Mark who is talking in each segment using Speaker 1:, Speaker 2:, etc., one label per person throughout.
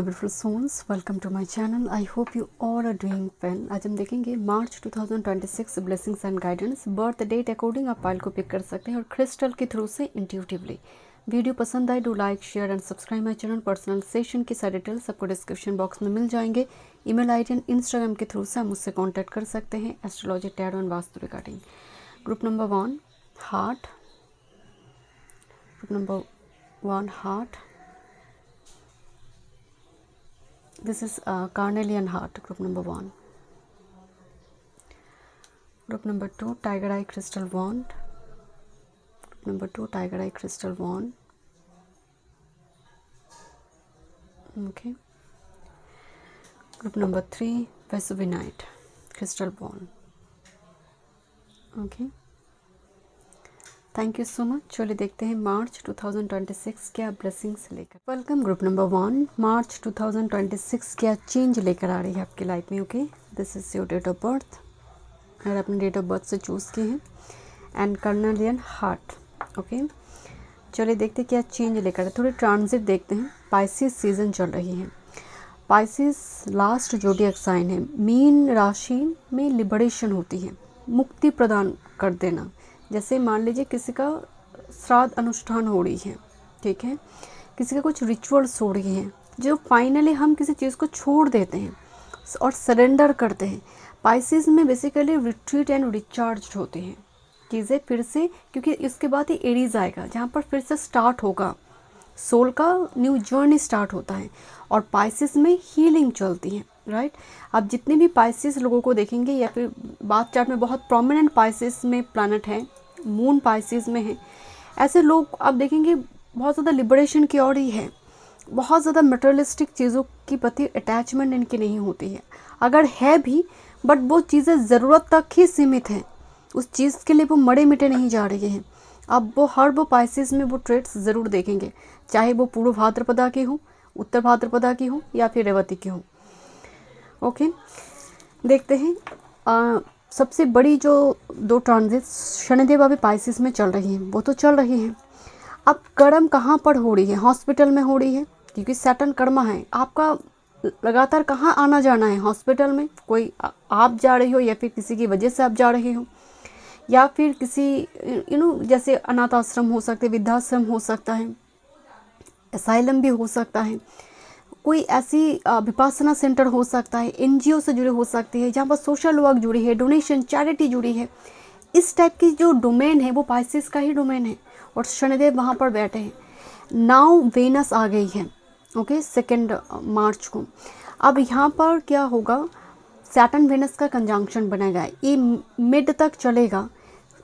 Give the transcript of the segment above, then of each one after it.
Speaker 1: Beautiful souls, welcome to my channel. I hope you all are doing well. आज हम देखेंगे March 2026 blessings and guidance. Birth date according आप file को pick कर सकते हैं और क्रिस्टल के थ्रू से इंट्यूटिवली। वीडियो पसंद आए, do like, share and subscribe my channel. Personal session की सारी डिटेल्स आपको डिस्क्रिप्शन बॉक्स में मिल जाएंगे। ईमेल आईडी एंड इंस्टाग्राम के थ्रू से आप मुझसे कॉन्टैक्ट कर सकते हैं astrology, tarot and vastu regarding. Group number 1 heart, group number 1 heart, this is carnelian heart, group number 1. Group number 2 tiger eye crystal wand, group number 2 tiger eye crystal wand. Okay, group number 3 Vesuvinite crystal wand. Okay, thank you so much. चलिए देखते हैं मार्च 2026 क्या blessings लेकर। Welcome group number 1। March 2026 क्या change लेकर आ रही है आपकी लाइफ में। Okay, this is your date of birth, अगर आपने डेट ऑफ बर्थ से चूज़ किए हैं, एंड कार्नेलियन हार्ट। ओके, चलिए देखते हैं क्या चेंज लेकर है। थोड़ी ट्रांजिट देखते हैं। पाइसिस सीजन चल रही है। पाइसिस लास्ट जोडियक साइन है। मीन राशि में लिबरेशन होती है, मुक्ति प्रदान कर देना। जैसे मान लीजिए किसी का श्राद्ध अनुष्ठान हो रही है, ठीक है, किसी का कुछ रिचुअल्स हो रही हैं, जो फाइनली हम किसी चीज़ को छोड़ देते हैं और सरेंडर करते हैं। पाइसिस में बेसिकली रिट्रीट एंड रिचार्ज होती हैं चीज़ें फिर से, क्योंकि इसके बाद ही एरीज आएगा जहाँ पर फिर से स्टार्ट होगा, सोल का न्यू जर्नी स्टार्ट होता है। और पाइसिस में हीलिंग चलती है, राइट। आप जितने भी पाइसिस लोगों को देखेंगे, या फिर बात चार्ट में बहुत प्रोमिनेंट पाइसिस में प्लैनेट है, मून पाइसिस में है, ऐसे लोग आप देखेंगे बहुत ज़्यादा लिबरेशन की ओर ही है। बहुत ज़्यादा मटेरियलिस्टिक चीज़ों की प्रति अटैचमेंट इनकी नहीं होती है, अगर है भी बट वो चीज़ें ज़रूरत तक ही सीमित हैं, उस चीज़ के लिए वो मरे मिटे नहीं जा रही हैं। अब वो पाइसिस में वो ट्रेड्स ज़रूर देखेंगे, चाहे वो पूर्व भाद्रपदा की हो, उत्तर भाद्रपदा की हो, या फिर रेवती की हो। ओके, देखते हैं सबसे बड़ी जो 2 ट्रांजिट शनिदेव अभी पाइसिस में चल रही हैं, वो तो चल रही हैं। अब कर्म कहाँ पर हो रही है? हॉस्पिटल में हो रही है, क्योंकि सैटर्न कर्मा है। आपका लगातार कहाँ आना जाना है? हॉस्पिटल में। कोई आप जा रही हो, या फिर किसी की वजह से आप जा रहे हो, या फिर किसी जैसे अनाथ आश्रम हो सकते, वृद्धाश्रम हो सकता है, असाइलम भी हो सकता है, कोई ऐसी विपासना सेंटर हो सकता है, एनजीओ से जुड़े हो सकती है, जहाँ पर सोशल वर्क जुड़ी है, डोनेशन, चैरिटी जुड़ी है। इस टाइप की जो डोमेन है वो पाइसिस का ही डोमेन है, और शनिदेव वहाँ पर बैठे हैं। नाउ वेनस आ गई है, ओके, 2 मार्च को। अब यहाँ पर क्या होगा, सैटर्न वेनस का कंजंक्शन बनेगा, ये मिड तक चलेगा।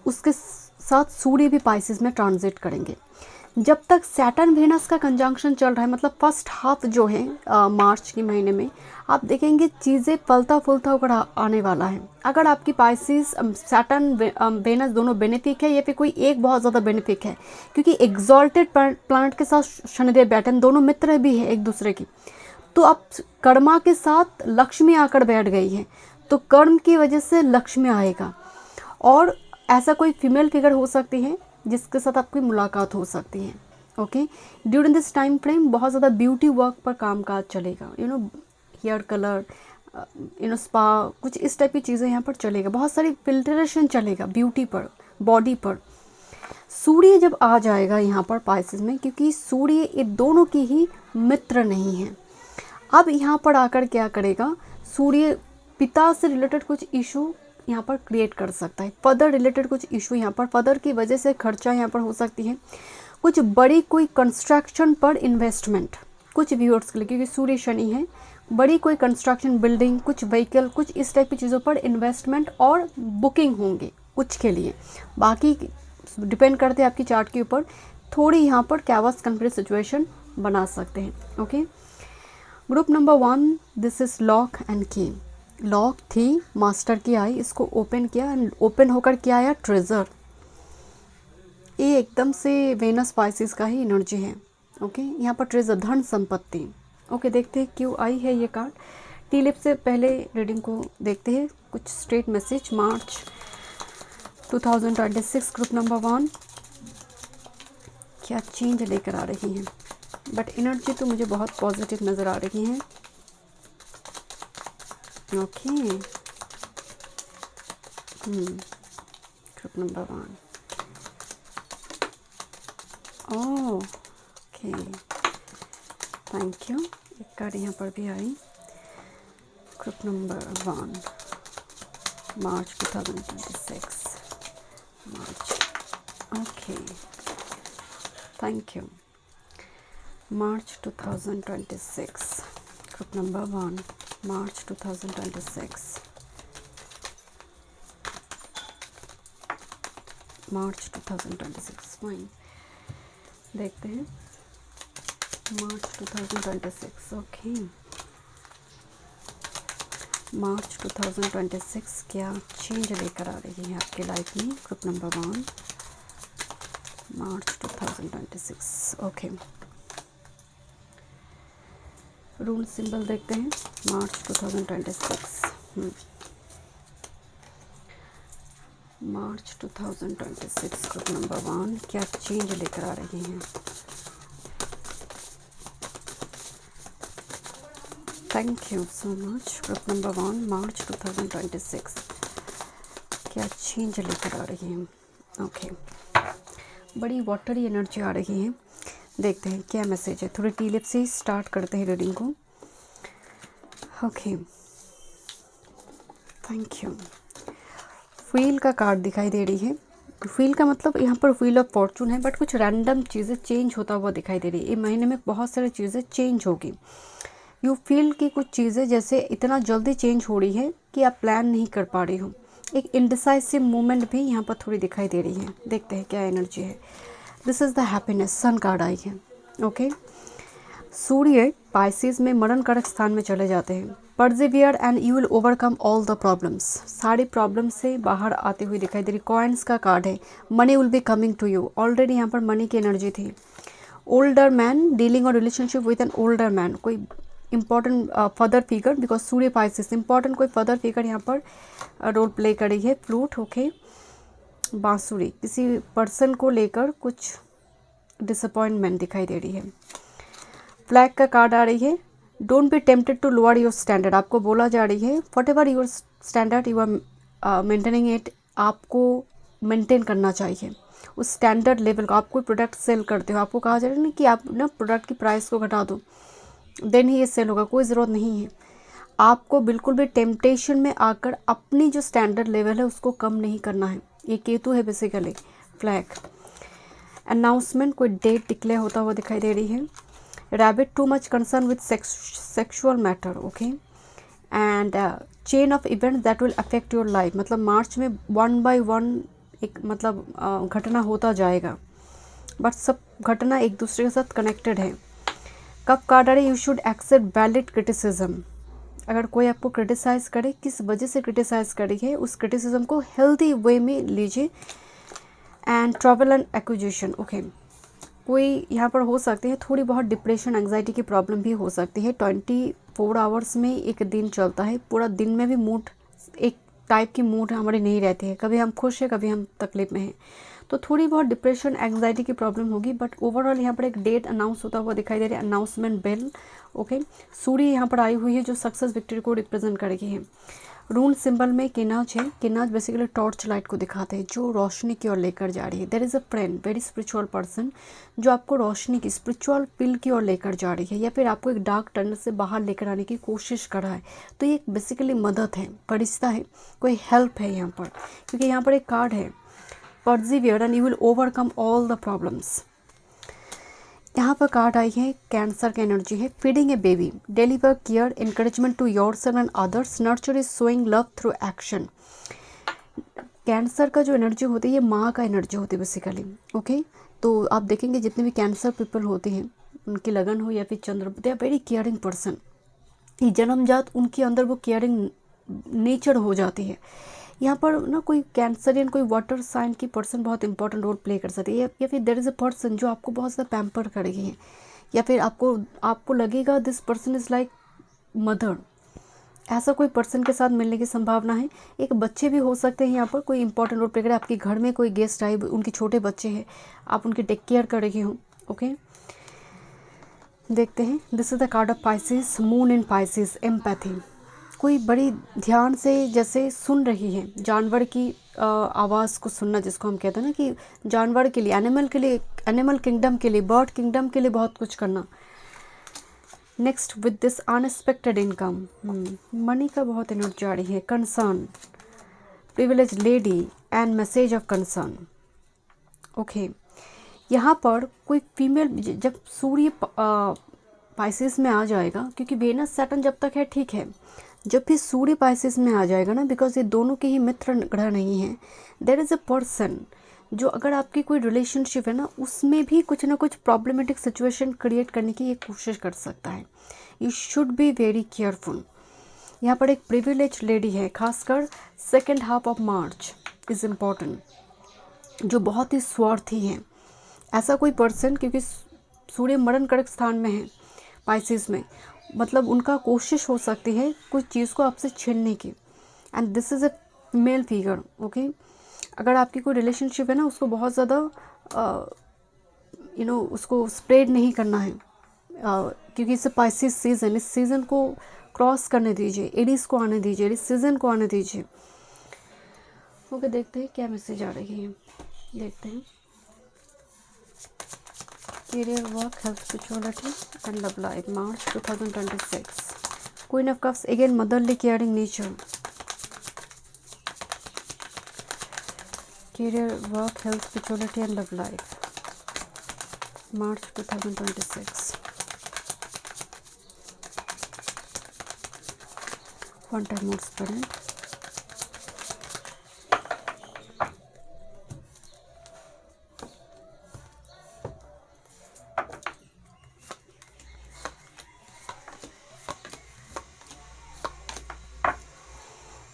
Speaker 1: उसके साथ सूर्य भी पाइसिस में ट्रांजिट करेंगे। जब तक सैटर्न वेनस का कंजंक्शन चल रहा है, मतलब फर्स्ट हाफ जो है मार्च के महीने में, आप देखेंगे चीज़ें फलता फूलता होकर आने वाला है। अगर आपकी पाइसिस सैटर्न वेनस दोनों बेनिफिक है, या फिर कोई एक बहुत ज़्यादा बेनिफिक है, क्योंकि एग्जॉल्टेड प्लैनेट के साथ शनिदेव बैठे, दोनों मित्र भी है एक दूसरे की। तो अब कर्मा के साथ लक्ष्मी आकर बैठ गई है, तो कर्म की वजह से लक्ष्मी आएगा। और ऐसा कोई फीमेल फिगर हो सकती है जिसके साथ आपकी मुलाकात हो सकती है। Okay, during this time frame बहुत ज़्यादा ब्यूटी वर्क पर कामकाज चलेगा। हेयर कलर, स्पा, कुछ इस टाइप की चीज़ें यहाँ पर चलेगा। बहुत सारी फिल्टरेशन चलेगा ब्यूटी पर, बॉडी पर। सूर्य जब आ जाएगा यहाँ पर पाइसिस में, क्योंकि सूर्य ये दोनों की ही मित्र नहीं है। अब यहाँ पर आकर क्या करेगा, सूर्य पिता से रिलेटेड कुछ इशू यहाँ पर क्रिएट कर सकता है। फर्दर रिलेटेड कुछ इशू यहाँ पर, फर्दर की वजह से खर्चा यहाँ पर हो सकती है। कुछ बड़ी कोई कंस्ट्रक्शन पर इन्वेस्टमेंट कुछ व्यूअर्स के लिए, क्योंकि सूर्य शनि है, बड़ी कोई कंस्ट्रक्शन, बिल्डिंग, कुछ व्हीकल, कुछ इस टाइप की चीज़ों पर इन्वेस्टमेंट और बुकिंग होंगे कुछ के लिए। बाकी डिपेंड करते हैं आपकी चार्ट के ऊपर। थोड़ी यहाँ पर कैवस कंफ्लिक्ट सिचुएशन बना सकते हैं। Okay, group number 1, this is lock and की। लॉक थी, मास्टर की आई, इसको ओपन किया, ओपन होकर क्या आया, ट्रेजर। ये एकदम से वेनस पाइसिस का ही एनर्जी है। ओके, यहाँ पर ट्रेजर, धन संपत्ति। ओके, देखते हैं क्यों आई है ये कार्ड। टीलिप से पहले रीडिंग को देखते हैं, कुछ स्ट्रेट मैसेज मार्च 2026 ग्रुप नंबर 1 क्या चेंज लेकर आ रही है। बट एनर्जी तो मुझे बहुत पॉजिटिव नज़र आ रही है। Okay, group number 1। Okay, thank you. एक कार्ड यहाँ पर भी आई। Group number 1, March 2026, March. Okay, thank you. March 2026, group number 1, March 2026, March 2026। Fine, देखते हैं मार्च 2026। ओके, मार्च 2026 क्या चेंज लेकर आ रही है आपकी लाइफ में? Group number 1, March 2026। Okay, rule symbol देखते हैं मार्च 2026। मार्च 2026 ग्रुप नंबर 1 क्या चेंज लेकर आ रही हैं? Thank you so much. Group number 1, March 2026 क्या चेंज लेकर आ रही हैं? ओके, बड़ी वाटरी एनर्जी आ रही है। देखते हैं क्या मैसेज है। थोड़ी टी लिप से ही स्टार्ट करते हैं रीडिंग को। Okay, thank you. व्हील का कार्ड दिखाई दे रही है। व्हील का मतलब यहाँ पर व्हील ऑफ फॉर्चून है, बट कुछ रैंडम चीज़ें चेंज होता हुआ दिखाई दे रही है। ये महीने में बहुत सारी चीज़ें चेंज होगी। यू फील की कुछ चीज़ें जैसे इतना जल्दी चेंज हो रही है कि आप प्लान नहीं कर पा रही हो। एक इंडिसाइसिव मूवमेंट भी यहाँ पर थोड़ी दिखाई दे रही है। देखते हैं क्या एनर्जी है। This is the happiness, sun card आई है। ओके, सूर्य पाइसेस में मरण कारक स्थान में चले जाते हैं। Persevere and you will overcome all the problems. सारी प्रॉब्लम से बाहर आते हुए दिखाई दे रही। कॉइन्स का कार्ड है। Money will be coming to you. Already यहाँ पर मनी की एनर्जी थी। ओल्डर मैन, डीलिंग और relationship with an older man, कोई इंपॉर्टेंट फादर फिगर, बिकॉज सूर्य पाइसेस इंपॉर्टेंट कोई फादर फिगर यहाँ पर रोल प्ले कर रही है। फ्लूट, ओके, बांसुरी, किसी पर्सन को लेकर कुछ डिसअपॉइंटमेंट दिखाई दे रही है। फ्लैग का कार्ड आ रही है। Don't be tempted to lower your standard. आपको बोला जा रही है whatever your standard you are maintaining it, आपको मेंटेन करना चाहिए उस स्टैंडर्ड लेवल को। आप कोई प्रोडक्ट सेल करते हो, आपको कहा जा रहा है ना कि आप ना प्रोडक्ट की प्राइस को घटा दो, देन ही ये सेल होगा। कोई ज़रूरत नहीं है आपको बिल्कुल भी टेम्पटेशन में आकर अपनी जो स्टैंडर्ड लेवल है उसको कम नहीं करना है। ये केतु है बेसिकली। फ्लैग अनाउंसमेंट, कोई डेट डिक्लेयर होता हुआ दिखाई दे रही है। Rabbit, too much concern with sexual matter, okay, and chain of event that will affect your life. मतलब मार्च में 1 by 1 एक मतलब घटना होता जाएगा, बट सब घटना एक दूसरे के साथ कनेक्टेड है। कब कार्ड आ रही है? You should accept valid criticism. अगर कोई आपको क्रिटिसाइज़ करे, किस वजह से क्रिटिसाइज़ करी है, उस क्रिटिसिज्म को हेल्दी वे में लीजिए। And trouble and acquisition, okay, कोई यहाँ पर हो सकती है थोड़ी बहुत डिप्रेशन, एंग्जाइटी की प्रॉब्लम भी हो सकती है। 24 आवर्स में एक दिन चलता है, पूरा दिन में भी मूड एक टाइप की मूड हमारी नहीं रहती है। कभी हम खुश हैं, कभी हम तकलीफ में हैं, तो थोड़ी बहुत डिप्रेशन, एंग्जाइटी की प्रॉब्लम होगी। बट ओवरऑल यहाँ पर एक डेट अनाउंस होता हुआ दिखाई दे रहा है, अनाउंसमेंट बेल, ओके। सूर्य यहाँ पर आई हुई है जो सक्सेस विक्ट्री को रिप्रेजेंट करेगी है। रून सिंबल में किनाज है। किनाज बेसिकली टॉर्च लाइट को दिखाते हैं जो रोशनी की ओर लेकर जा रही है। There is a friend, very spiritual person जो आपको रोशनी की स्पिरिचुअल पिल की ओर लेकर जा रही है, या फिर आपको एक डार्क टनल से बाहर लेकर आने की कोशिश कर रहा है। तो ये बेसिकली मदद है, फरिश्ता है, कोई हेल्प है यहाँ पर, क्योंकि यहाँ पर एक कार्ड है persevere and you will overcome all the problems. यहाँ पर कार्ड आई है कैंसर की एनर्जी है। Feeding a baby, deliver care, encouragement to yourself and others, nurture is showing love through action. Cancer का जो एनर्जी होती है ये माँ का एनर्जी होती है बेसिकली, ओके। तो आप देखेंगे जितने भी कैंसर पीपल होते हैं, उनकी लगन हो या फिर चंद्र, they are very caring person. ये जन्मजात उनके अंदर वो केयरिंग नेचर हो जाती है। यहाँ पर ना कोई कैंसरियन, कोई वाटर साइन की पर्सन बहुत इंपॉर्टेंट रोल प्ले कर सकती है, या फिर देयर इज़ अ पर्सन जो आपको बहुत ज़्यादा पैम्पर करेगी है, या फिर आपको लगेगा this person is like mother. ऐसा कोई पर्सन के साथ मिलने की संभावना है। एक बच्चे भी हो सकते हैं यहाँ पर, कोई इंपॉर्टेंट रोल प्ले करे। आपके घर में कोई गेस्ट आए, उनके छोटे बच्चे हैं, आप उनकी टेक केयर कर रही हो, ओके। देखते हैं, this is the card of Pisces, moon in Pisces, empathy. कोई बड़ी ध्यान से जैसे सुन रही है, जानवर की आवाज़ को सुनना, जिसको हम कहते हैं ना कि जानवर के लिए, एनिमल किंगडम के लिए, बर्ड किंगडम के लिए बहुत कुछ करना। Next, with this unexpected income, money का बहुत एनर्जी आ रही है। Concern, privilege lady and message of concern. Okay, यहाँ पर कोई फीमेल, जब सूर्य पाइसेस में आ जाएगा, क्योंकि वेनस सैटर्न जब तक है ठीक है, जब भी सूर्य पाइसेस में आ जाएगा ना, बिकॉज ये दोनों के ही मित्र ग्रह नहीं है, देयर इज़ अ पर्सन जो, अगर आपकी कोई रिलेशनशिप है ना, उसमें भी कुछ ना कुछ प्रॉब्लमेटिक सिचुएशन क्रिएट करने की ये कोशिश कर सकता है। You should be very careful. यहाँ पर एक प्रिविलेज लेडी है, खासकर second half of March is important, जो बहुत ही स्वार्थी हैं। ऐसा कोई पर्सन, क्योंकि सूर्य मरण कारक स्थान में है पाइसेस में, मतलब उनका कोशिश हो सकती है कुछ चीज़ को आपसे छीनने की। And this is a male figure. Okay, अगर आपकी कोई रिलेशनशिप है ना, उसको बहुत ज़्यादा उसको स्प्रेड नहीं करना है, क्योंकि इसे पाइसेस सीजन, इस सीज़न को क्रॉस करने दीजिए, एरीज को आने दीजिए, इस सीज़न को आने दीजिए। ओके, देखते हैं क्या मैसेज आ रही है। देखते हैं, career, work, health, spirituality and love life, March 2026. Queen of Cups, again motherly caring nature. Career, work, health, spirituality and love life, March 2026. One time more spirit.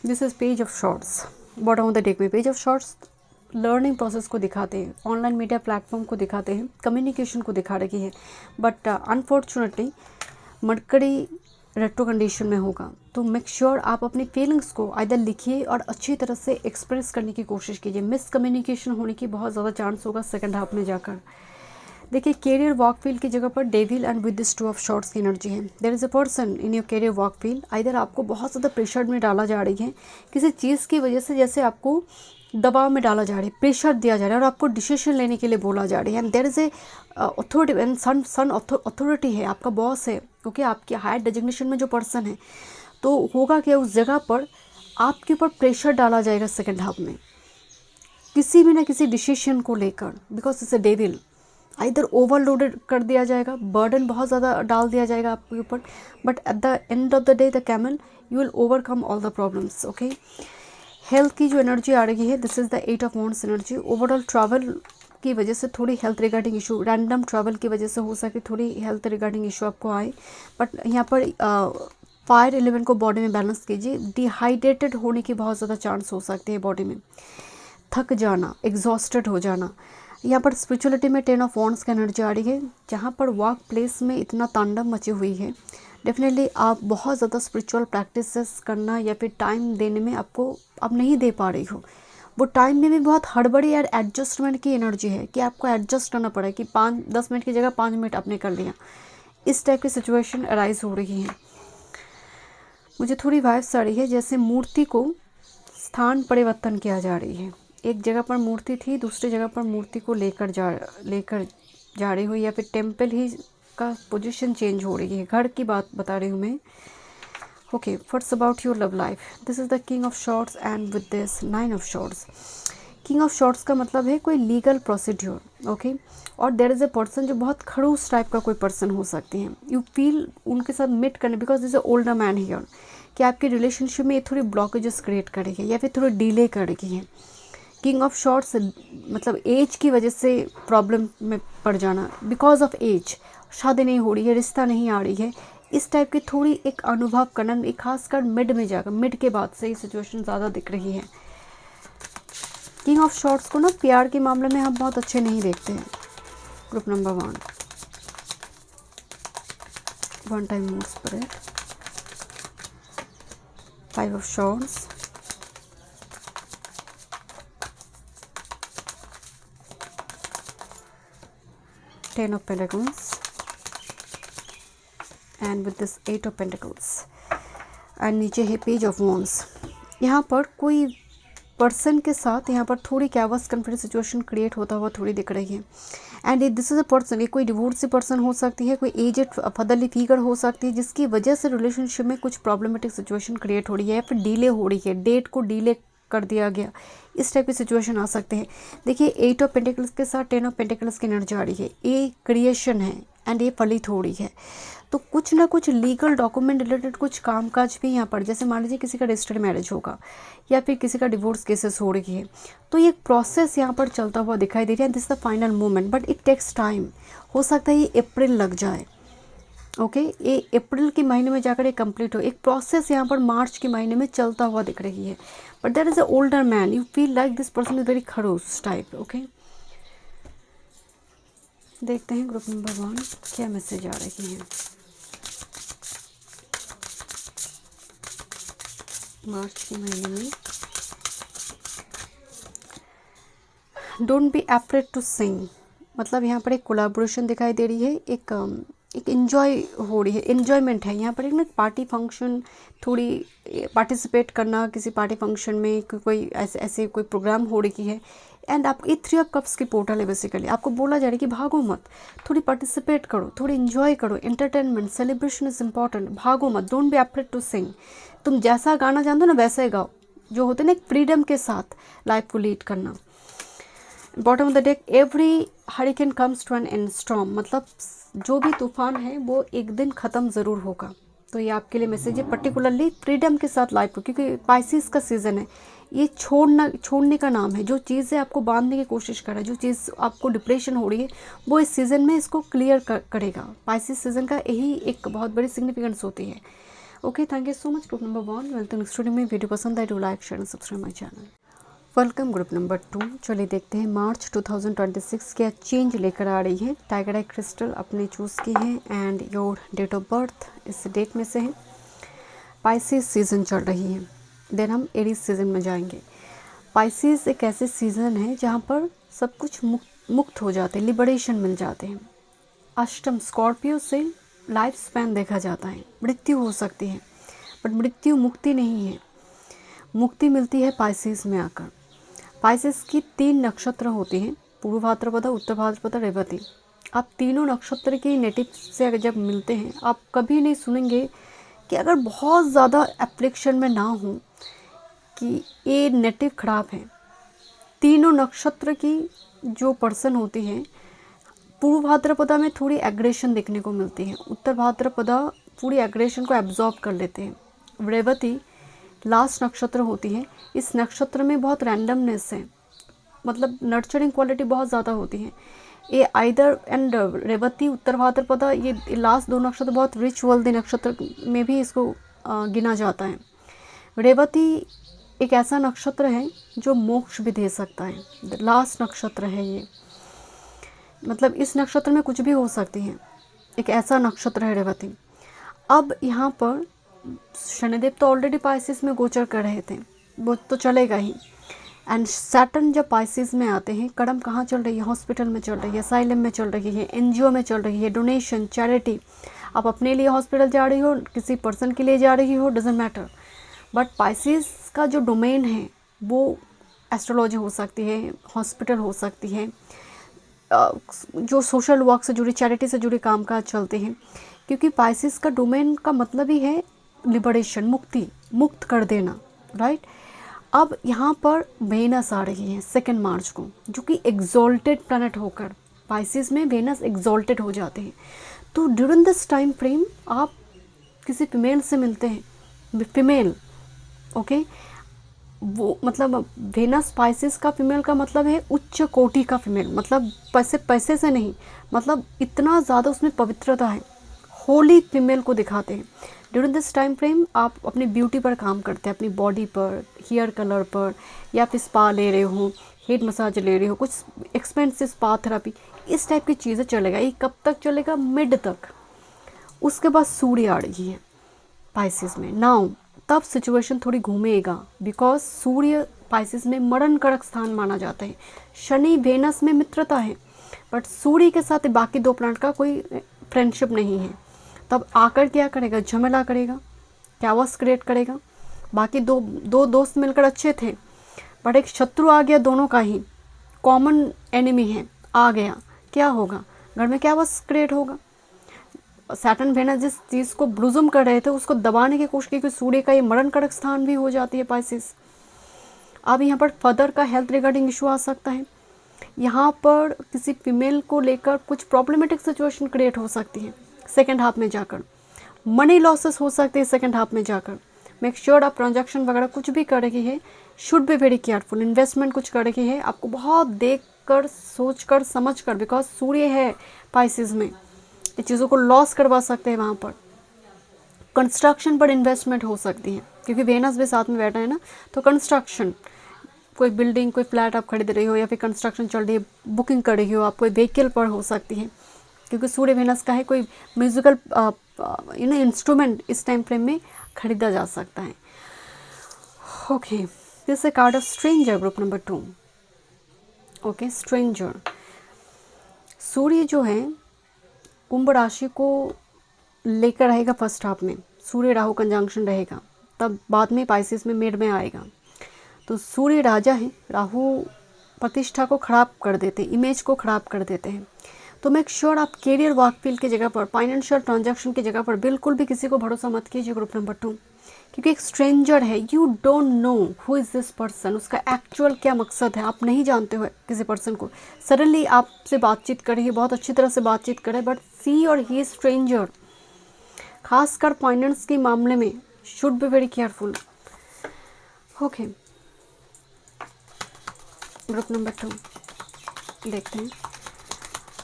Speaker 1: This is page of shorts. Bottom of the deck में page of shorts learning process को दिखाते हैं, online media platform को दिखाते हैं, communication को दिखा रही है। But unfortunately mercury retro condition में होगा, तो मेक श्योर आप अपनी फीलिंग्स को आइदर लिखिए और अच्छी तरह से एक्सप्रेस करने की कोशिश कीजिए। मिसकम्युनिकेशन होने की बहुत ज़्यादा चांस होगा सेकंड हाफ में जाकर। देखिए, कैरियर वर्क फील्ड की जगह पर devil and with this two of swords की एनर्जी है। There is a person in your career work field, either आपको बहुत ज़्यादा प्रेशर में डाला जा रही है किसी चीज़ की वजह से, जैसे आपको दबाव में डाला जा रहा है, प्रेशर दिया जा रहा है और आपको डिसीजन लेने के लिए बोला जा रहा है। And there is a authority, and sun authority है, आपका बॉस है, क्योंकि आपके हायर डेजिग्नेशन में जो पर्सन है, तो होगा क्या, उस जगह पर आपके ऊपर प्रेशर डाला जाएगा सेकेंड हाफ में किसी भी ना किसी डिसीजन को लेकर, बिकॉज इट्स अ डेविल। इधर ओवरलोडेड कर दिया जाएगा, बर्डन बहुत ज़्यादा डाल दिया जाएगा आपके ऊपर, but at the end of the day the camel you will overcome all the problems. Okay, health की जो एनर्जी आ रही है, this is the 8 of wands energy. Overall travel की वजह से थोड़ी health regarding issue, random travel की वजह से हो सके थोड़ी हेल्थ रिगार्डिंग इशू आपको आए। बट यहाँ पर फायर एलिमेंट को बॉडी में बैलेंस कीजिए। डिहाइड्रेटेड होने की बहुत ज़्यादा चांस हो सकते हैं बॉडी में, थक जाना, एग्जॉस्टेड हो जाना। यहाँ पर स्पिरिचुअलिटी में 10 ऑफ वांड्स का एनर्जी आ रही है, जहाँ पर वर्क प्लेस में इतना तांडव मची हुई है। डेफिनेटली आप बहुत ज़्यादा स्पिरिचुअल प्रैक्टिसेस करना या फिर टाइम देने में आपको अब नहीं दे पा रही हो। वो टाइम में भी बहुत हड़बड़ी और एडजस्टमेंट की एनर्जी है कि आपको एडजस्ट करना पड़े कि 5-10 मिनट की जगह 5 मिनट आपने कर लिया। इस टाइप की सिचुएशन अराइज हो रही है। मुझे थोड़ी वाइब्स आ रही है जैसे मूर्ति को स्थान परिवर्तन किया जा रही है। एक जगह पर मूर्ति थी, दूसरी जगह पर मूर्ति को लेकर जा रही हो, या फिर टेम्पल ही का पोजीशन चेंज हो रही है। घर की बात बता रही हूँ मैं। Okay, first about your love life, this is the king of shorts and with this 9 of shorts. King of shorts का मतलब है कोई लीगल प्रोसीड्योर। ओके, और देयर इज़ अ पर्सन जो बहुत खड़ूस टाइप का कोई पर्सन हो सकते हैं। यू फील उनके साथ मीट करने, because is a older man here, कि आपकी रिलेशनशिप में ये थोड़ी ब्लॉकेजेस क्रिएट करेगी या फिर थोड़ी डिले करेगी है। किंग ऑफ शॉर्ट्स मतलब एज की वजह से प्रॉब्लम में पड़ जाना, बिकॉज ऑफ एज, शादी नहीं हो रही है, रिश्ता नहीं आ रही है, इस टाइप की थोड़ी एक अनुभव करना, एक खासकर मिड में जाकर, मिड के बाद से ये सिचुएशन ज़्यादा दिख रही है। किंग ऑफ शॉर्ट्स को ना प्यार के मामले में हम बहुत अच्छे नहीं देखते हैं। Group number 1 time more spirit, 5 of shorts, 10 of Pentacles, and with this 8 of pentacles and नीचे है पेज ऑफ वॉन्ड्स। यहाँ पर कोई पर्सन के साथ यहाँ पर थोड़ी कैवस कन्फ्लिक्ट सिचुएशन क्रिएट होता हुआ थोड़ी दिख रही है। And this is a person, ये कोई डिवोर्सी पर्सन हो सकती है, कोई एजेड फादरली फिगर हो सकती है, जिसकी वजह से रिलेशनशिप में कुछ प्रॉब्लमेटिक सिचुएशन क्रिएट हो रही है या फिर डिले हो रही है, डेट को डिले कर दिया गया, इस टाइप की सिचुएशन आ सकते हैं। देखिए 8 ऑफ पेंटिकल्स के साथ 10 ऑफ पेंटिकल्स की एनर्जी आ रही है, ये क्रिएशन है एंड ये फलित हो रही है। तो कुछ ना कुछ लीगल डॉक्यूमेंट रिलेटेड कुछ कामकाज भी यहाँ पर, जैसे मान लीजिए किसी का रजिस्टर्ड मैरिज होगा या फिर किसी का डिवोर्स केसेस हो रही है, तो ये प्रोसेस यहाँ पर चलता हुआ दिखाई दे रहा है। This the final moment but it takes time. हो सकता है ये अप्रैल लग जाए, ओके ये अप्रैल के महीने में जाकर ये कंप्लीट हो। एक प्रोसेस यहाँ पर मार्च के महीने में चलता हुआ दिख रही है। But there is a older man, you feel like this person is very खड़ूस टाइप। ओके देखते हैं ग्रुप नंबर 1 क्या मैसेज आ रही है मार्च के महीने में। Don't be afraid to sing, मतलब यहाँ पर एक कोलैबोरेशन दिखाई दे रही है, एक एंजॉय हो रही है, एंजॉयमेंट है यहाँ पर। एक ना पार्टी फंक्शन, थोड़ी पार्टिसिपेट करना किसी पार्टी फंक्शन में, कोई ऐसे कोई प्रोग्राम हो रही है। एंड आप ये 3 ऑफ कप्स की पोर्टल है। बेसिकली आपको बोला जा रहा है कि भागो मत, थोड़ी पार्टिसिपेट करो, थोड़ी एंजॉय करो, एंटरटेनमेंट सेलिब्रेशन इज इंपॉर्टेंट, भागो मत, don't be afraid to sing. तुम जैसा गाना जानते हो ना वैसा ही गाओ, जो होते हैं ना फ्रीडम के साथ लाइफ को लीड करना। Bottom of the deck, every hurricane comes to an end storm, मतलब जो भी तूफान है वो एक दिन ख़त्म ज़रूर होगा। तो ये आपके लिए मैसेज है, पर्टिकुलरली फ्रीडम के साथ लाइफ को, क्योंकि पाइसिस का सीज़न है, ये छोड़ने का नाम है। जो चीज़ें आपको बांधने की कोशिश कर रहा है, जो चीज़ आपको डिप्रेशन हो रही है, वो इस सीज़न में इसको क्लियर करेगा। पाइसिस सीज़न का यही एक बहुत बड़ी सिग्निफिकेंस होती है। Okay thank you so much group number 1। मिलते हैं नेक्स्ट वीडियो में। वीडियो पसंद आए तो like share and subscribe my channel. Welcome group number 2। चलिए देखते हैं मार्च 2026 क्या चेंज लेकर आ रही है। टाइगर आई क्रिस्टल अपने चूज़ की है and your date of birth इस डेट में से है। पाइसिस सीज़न चल रही है, देन हम एरीज सीज़न में जाएंगे। पाइसिस एक ऐसे सीज़न है जहाँ पर सब कुछ मुक्त हो जाते हैं, लिबरेशन मिल जाते हैं। अष्टम स्कॉर्पियो से लाइफ स्पैन देखा जाता है, मृत्यु हो सकती है बट मृत्यु मुक्ति नहीं है, मुक्ति मिलती है पाइसिस में आकर। पाइसिस की 3 नक्षत्र होते हैं, पूर्व भाद्रपदा, उत्तर भाद्रपदा, रेवती। आप तीनों नक्षत्र के नेटिव से अगर जब मिलते हैं, आप कभी नहीं सुनेंगे कि अगर बहुत ज़्यादा एप्लीकेशन में ना हो कि ये नेटिव खराब है। तीनों नक्षत्र की जो पर्सन होती है, पूर्व भाद्रपदा में थोड़ी एग्रेशन देखने को मिलती है, उत्तर भाद्रपदा पूरी एग्रेशन को एब्जॉर्ब कर लेते हैं, रेवती लास्ट नक्षत्र होती है। इस नक्षत्र में बहुत रैंडमनेस है, मतलब नर्चरिंग क्वालिटी बहुत ज़्यादा होती है। ये आइदर एंड रेवती, उत्तर भाद्रपदा, ये लास्ट 2 नक्षत्र बहुत रिच वेल्दी नक्षत्र में भी इसको गिना जाता है। रेवती एक ऐसा नक्षत्र है जो मोक्ष भी दे सकता है, लास्ट नक्षत्र है ये, मतलब इस नक्षत्र में कुछ भी हो सकती है, एक ऐसा नक्षत्र है रेवती। अब यहाँ पर शनिदेव तो ऑलरेडी पाइसिस में गोचर कर रहे थे, वो तो चलेगा ही। एंड सैटर्न जब पाइसिस में आते हैं, कर्म कहाँ चल रही है, हॉस्पिटल में चल रही है, साइलम में चल रही है, एनजीओ में चल रही है, डोनेशन, चैरिटी। आप अपने लिए हॉस्पिटल जा रही हो, किसी पर्सन के लिए जा रही हो, डजेंट मैटर, बट पाइसिस का जो डोमेन है वो एस्ट्रोलॉजी हो सकती है, हॉस्पिटल हो सकती है, जो सोशल वर्क से जुड़ी, चैरिटी से जुड़े कामकाज चलते हैं, क्योंकि पाइसिस का डोमेन का मतलब ही है लिबरेशन, मुक्ति, मुक्त कर देना, राइट। अब यहाँ पर वेनस आ रही है 2 मार्च को, जो कि एग्जॉल्टेड प्लैनेट होकर पाइसिस में वेनस एग्जॉल्टेड हो जाते हैं। तो ड्यूरिंग दिस टाइम फ्रेम आप किसी फीमेल से मिलते हैं, फीमेल, ओके, वो मतलब वेनस पाइसिस का फीमेल का मतलब है उच्च कोटि का फीमेल, मतलब पैसे से नहीं, मतलब इतना ज़्यादा उसमें पवित्रता है, होली फीमेल को दिखाते हैं। ड्यूरिंग दिस टाइम फ्रेम आप अपनी ब्यूटी पर काम करते हैं, अपनी बॉडी पर, हेयर कलर पर, या फिर स्पा ले रहे हो, हेड मसाज ले रहे हो, कुछ एक्सपेंसिव स्पा थेरापी, इस टाइप की चीज़ें चलेगा। ये कब तक चलेगा, मिड तक। उसके बाद सूर्य आ रही है पाइसिस में नाउ, तब सिचुएशन थोड़ी घूमेगा, बिकॉज सूर्य पाइसिस में मरण कारक स्थान माना जाता है। शनि वेनस में मित्रता है, बट सूर्य के साथ बाकी 2 प्लैनेट का कोई फ्रेंडशिप नहीं है। तब आकर क्या करेगा, झमेला करेगा, कैओस क्रिएट करेगा। बाकी दो दोस्त मिलकर अच्छे थे, बट एक शत्रु आ गया, दोनों का ही कॉमन एनिमी है, आ गया, क्या होगा, घर में कैओस क्रिएट होगा। सैटर्न वेनस जिस चीज़ को ब्लूजम कर रहे थे उसको दबाने की कोशिश की, क्योंकि सूर्य का ये मरण कारक स्थान भी हो जाती है पाइसेस। अब यहाँ पर फादर का हेल्थ रिगार्डिंग इशू आ सकता है, यहाँ पर किसी फीमेल को लेकर कुछ प्रॉब्लमेटिक सिचुएशन क्रिएट हो सकती है सेकेंड हाफ में जाकर, मनी लॉसेस हो सकते हैं सेकेंड हाफ में जाकर। मेक श्योर आप ट्रांजैक्शन वगैरह कुछ भी कर रही है, should be very careful. Investment कुछ कर रही है, आपको बहुत देख कर, सोच कर, समझ कर, बिकॉज सूर्य है पाइसेस में, ये चीज़ों को लॉस करवा सकते हैं। वहाँ पर कंस्ट्रक्शन पर इन्वेस्टमेंट हो सकती है, क्योंकि वेनस भी साथ में बैठा है ना, तो कंस्ट्रक्शन, कोई बिल्डिंग, कोई फ्लैट आप खरीद रही हो या फिर कंस्ट्रक्शन चल रही है, बुकिंग कर रही हो आप, कोई व्हीकल पर हो सकती है, क्योंकि सूर्य वेनस का है। कोई म्यूजिकल इंस्ट्रूमेंट इस टाइम फ्रेम में खरीदा जा सकता है। Okay, this a card of stranger, group number 2। Okay, stranger, सूर्य जो है कुंभ राशि को लेकर रहेगा फर्स्ट हाफ में, सूर्य राहु कंजंक्शन रहेगा, तब बाद में पाइसेस में मिड में आएगा। तो सूर्य राजा है, राहु प्रतिष्ठा को खराब कर देते हैं, इमेज को खराब कर देते हैं। तो मेक श्योर आप कैरियर वर्क फील्ड की जगह पर, फाइनेंशियल ट्रांजैक्शन की जगह पर बिल्कुल भी किसी को भरोसा मत कीजिए, ग्रुप नंबर 2, क्योंकि एक स्ट्रेंजर है, you don't know who is this person, उसका एक्चुअल क्या मकसद है आप नहीं जानते हो किसी पर्सन को। सडनली आपसे बातचीत कर रही है, बहुत अच्छी तरह से बातचीत करे, बट सी और ही स्ट्रेंजर, खासकर फाइनेंस के मामले में should be very careful. Okay, group number 2 देखते हैं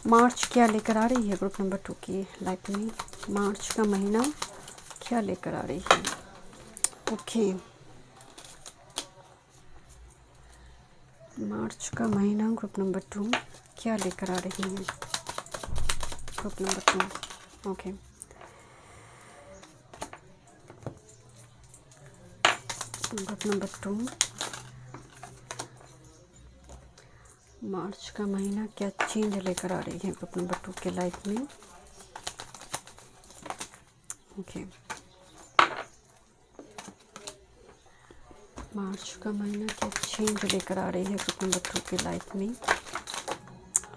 Speaker 1: मार्च क्या लेकर आ रही है ग्रुप नंबर 2 की लाइफ में। मार्च का महीना क्या लेकर आ रही है। ओके, मार्च का महीना ग्रुप नंबर 2 क्या लेकर आ रही है, group number 2। Okay, group number 2, मार्च का महीना क्या चेंज लेकर आ रही है ग्रुप नंबर 2 के लाइफ में। ओके, मार्च का महीना क्या चेंज लेकर आ रही है ग्रुप नंबर 2 की लाइफ में।